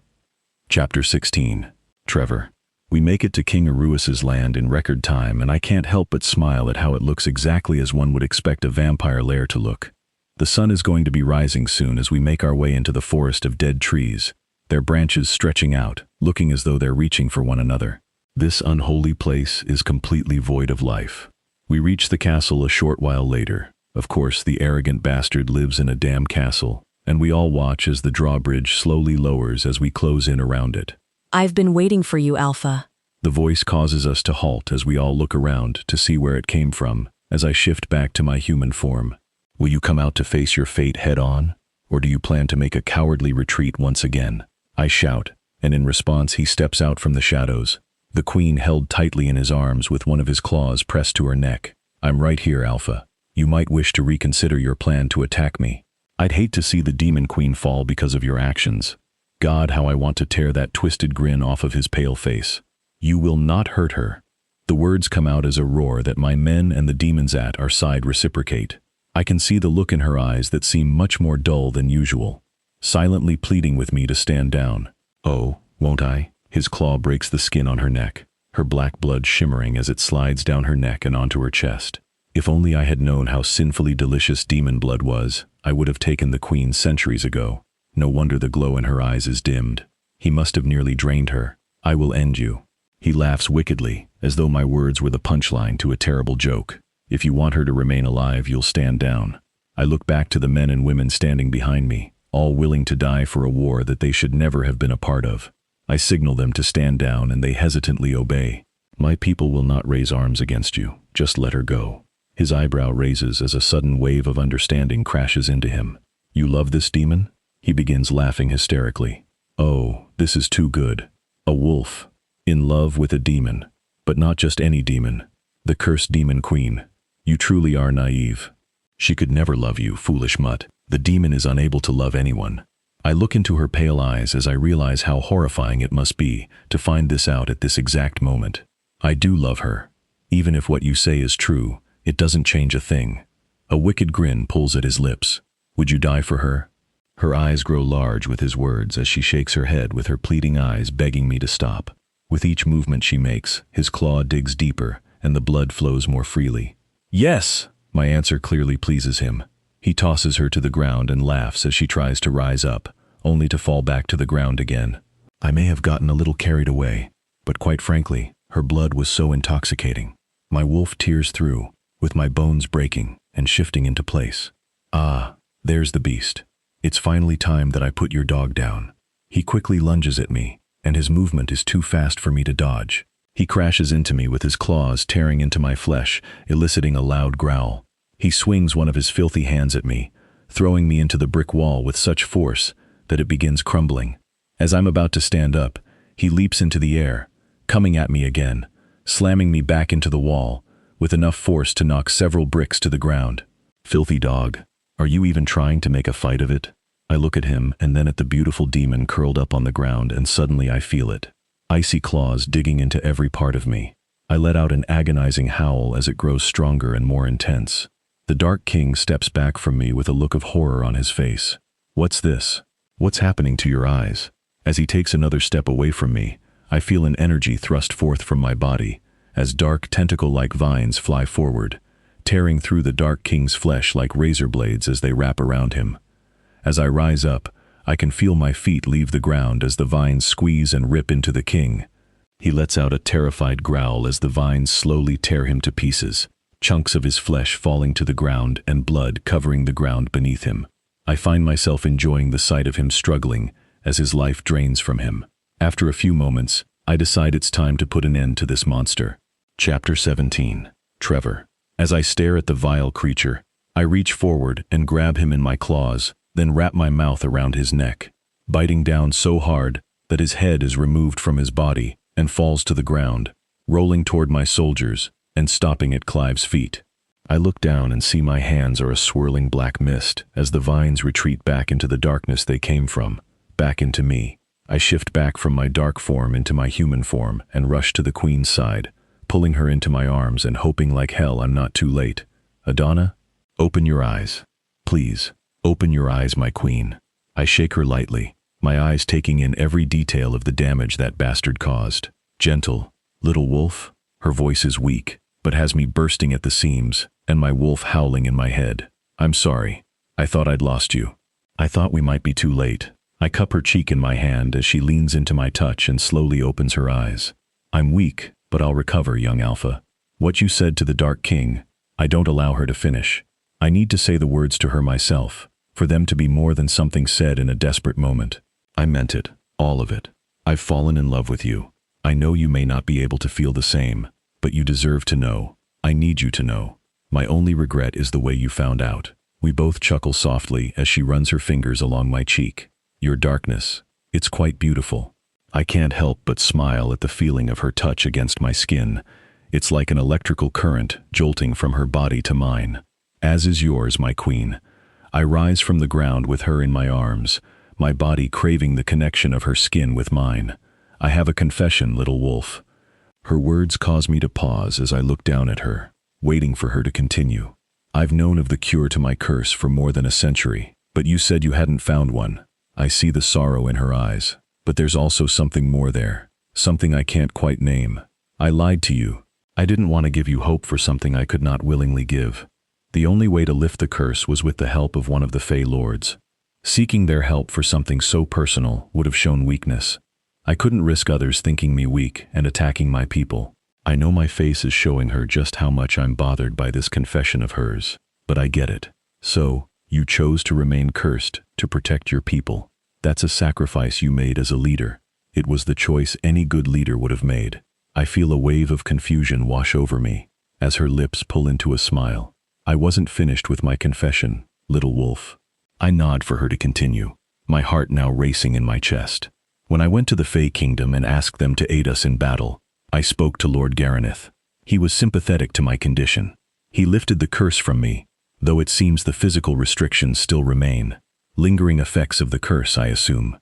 Chapter 16. Trevor. We make it to King Aruis's land in record time, and I can't help but smile at how it looks exactly as one would expect a vampire lair to look. The sun is going to be rising soon as we make our way into the forest of dead trees, their branches stretching out, looking as though they're reaching for one another. This unholy place is completely void of life. We reach the castle a short while later. Of course, the arrogant bastard lives in a damn castle, and we all watch as the drawbridge slowly lowers as we close in around it. I've been waiting for you, Alpha. The voice causes us to halt as we all look around to see where it came from, as I shift back to my human form. Will you come out to face your fate head-on, or do you plan to make a cowardly retreat once again? I shout, and in response he steps out from the shadows, the Queen held tightly in his arms with one of his claws pressed to her neck. I'm right here, Alpha. You might wish to reconsider your plan to attack me. I'd hate to see the Demon Queen fall because of your actions. God, how I want to tear that twisted grin off of his pale face. You will not hurt her. The words come out as a roar that my men and the demons at our side reciprocate. I can see the look in her eyes that seem much more dull than usual, silently pleading with me to stand down. Oh, won't I? His claw breaks the skin on her neck, her black blood shimmering as it slides down her neck and onto her chest. If only I had known how sinfully delicious demon blood was, I would have taken the Queen centuries ago. No wonder the glow in her eyes is dimmed. He must have nearly drained her. I will end you. He laughs wickedly, as though my words were the punchline to a terrible joke. If you want her to remain alive, you'll stand down. I look back to the men and women standing behind me, all willing to die for a war that they should never have been a part of. I signal them to stand down, and they hesitantly obey. My people will not raise arms against you. Just let her go. His eyebrow raises as a sudden wave of understanding crashes into him. You love this demon? He begins laughing hysterically. Oh, this is too good. A wolf. In love with a demon. But not just any demon. The cursed Demon Queen. You truly are naive. She could never love you, foolish mutt. The demon is unable to love anyone. I look into her pale eyes as I realize how horrifying it must be to find this out at this exact moment. I do love her. Even if what you say is true, it doesn't change a thing. A wicked grin pulls at his lips. Would you die for her? Her eyes grow large with his words as she shakes her head with her pleading eyes begging me to stop. With each movement she makes, his claw digs deeper and the blood flows more freely. Yes! My answer clearly pleases him. He tosses her to the ground and laughs as she tries to rise up, only to fall back to the ground again. I may have gotten a little carried away, but quite frankly, her blood was so intoxicating. My wolf tears through, with my bones breaking and shifting into place. Ah, there's the beast. It's finally time that I put your dog down. He quickly lunges at me, and his movement is too fast for me to dodge. He crashes into me with his claws tearing into my flesh, eliciting a loud growl. He swings one of his filthy hands at me, throwing me into the brick wall with such force that it begins crumbling. As I'm about to stand up, he leaps into the air, coming at me again, slamming me back into the wall, with enough force to knock several bricks to the ground. Filthy dog, are you even trying to make a fight of it? I look at him and then at the beautiful demon curled up on the ground, and suddenly I feel it. Icy claws digging into every part of me. I let out an agonizing howl as it grows stronger and more intense. The Dark King steps back from me with a look of horror on his face. What's this? What's happening to your eyes? As he takes another step away from me, I feel an energy thrust forth from my body, as dark tentacle-like vines fly forward, tearing through the Dark King's flesh like razor blades as they wrap around him. As I rise up, I can feel my feet leave the ground as the vines squeeze and rip into the king. He lets out a terrified growl as the vines slowly tear him to pieces, chunks of his flesh falling to the ground and blood covering the ground beneath him. I find myself enjoying the sight of him struggling as his life drains from him. After a few moments, I decide it's time to put an end to this monster. Chapter 17. Trevor. As I stare at the vile creature, I reach forward and grab him in my claws, then wrap my mouth around his neck, biting down so hard that his head is removed from his body and falls to the ground, rolling toward my soldiers and stopping at Clive's feet. I look down and see my hands are a swirling black mist as the vines retreat back into the darkness they came from, back into me. I shift back from my dark form into my human form and rush to the queen's side, pulling her into my arms and hoping like hell I'm not too late. Adana, open your eyes. Please, open your eyes, my queen. I shake her lightly, my eyes taking in every detail of the damage that bastard caused. Gentle, little wolf. Her voice is weak, but has me bursting at the seams, and my wolf howling in my head. I'm sorry. I thought I'd lost you. I thought we might be too late. I cup her cheek in my hand as she leans into my touch and slowly opens her eyes. I'm weak, but I'll recover, young Alpha. What you said to the Dark King, I don't allow her to finish. I need to say the words to her myself, for them to be more than something said in a desperate moment. I meant it, all of it. I've fallen in love with you. I know you may not be able to feel the same, but you deserve to know. I need you to know. My only regret is the way you found out. We both chuckle softly as she runs her fingers along my cheek. Your darkness, it's quite beautiful. I can't help but smile at the feeling of her touch against my skin. It's like an electrical current jolting from her body to mine. As is yours, my queen. I rise from the ground with her in my arms, my body craving the connection of her skin with mine. I have a confession, little wolf. Her words cause me to pause as I look down at her, waiting for her to continue. I've known of the cure to my curse for more than a century, but you said you hadn't found one. I see the sorrow in her eyes, but there's also something more there, something I can't quite name. I lied to you. I didn't want to give you hope for something I could not willingly give. The only way to lift the curse was with the help of one of the Fey Lords. Seeking their help for something so personal would have shown weakness. I couldn't risk others thinking me weak and attacking my people. I know my face is showing her just how much I'm bothered by this confession of hers, but I get it. So, you chose to remain cursed to protect your people. That's a sacrifice you made as a leader. It was the choice any good leader would have made. I feel a wave of confusion wash over me as her lips pull into a smile. I wasn't finished with my confession, little wolf. I nod for her to continue, my heart now racing in my chest. When I went to the Fey Kingdom and asked them to aid us in battle, I spoke to Lord Garaneth. He was sympathetic to my condition. He lifted the curse from me, though it seems the physical restrictions still remain. Lingering effects of the curse, I assume.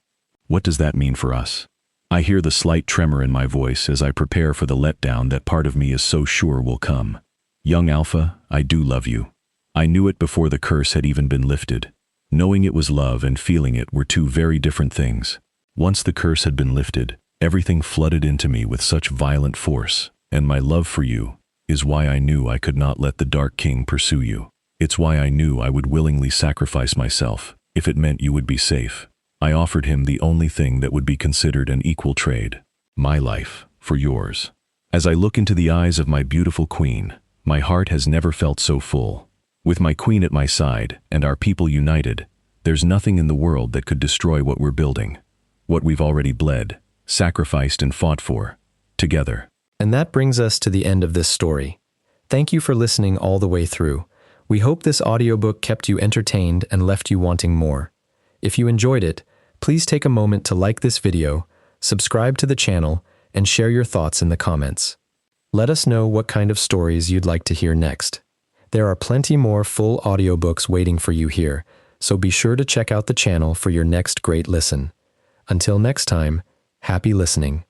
What does that mean for us? I hear the slight tremor in my voice as I prepare for the letdown that part of me is so sure will come. Young Alpha, I do love you. I knew it before the curse had even been lifted. Knowing it was love and feeling it were two very different things. Once the curse had been lifted, everything flooded into me with such violent force, and my love for you is why I knew I could not let the Dark King pursue you. It's why I knew I would willingly sacrifice myself if it meant you would be safe. I offered him the only thing that would be considered an equal trade, my life for yours. As I look into the eyes of my beautiful queen, my heart has never felt so full. With my queen at my side and our people united, there's nothing in the world that could destroy what we're building, what we've already bled, sacrificed and fought for, together. And that brings us to the end of this story. Thank you for listening all the way through. We hope this audiobook kept you entertained and left you wanting more. If you enjoyed it, please take a moment to like this video, subscribe to the channel, and share your thoughts in the comments. Let us know what kind of stories you'd like to hear next. There are plenty more full audiobooks waiting for you here, so be sure to check out the channel for your next great listen. Until next time, happy listening.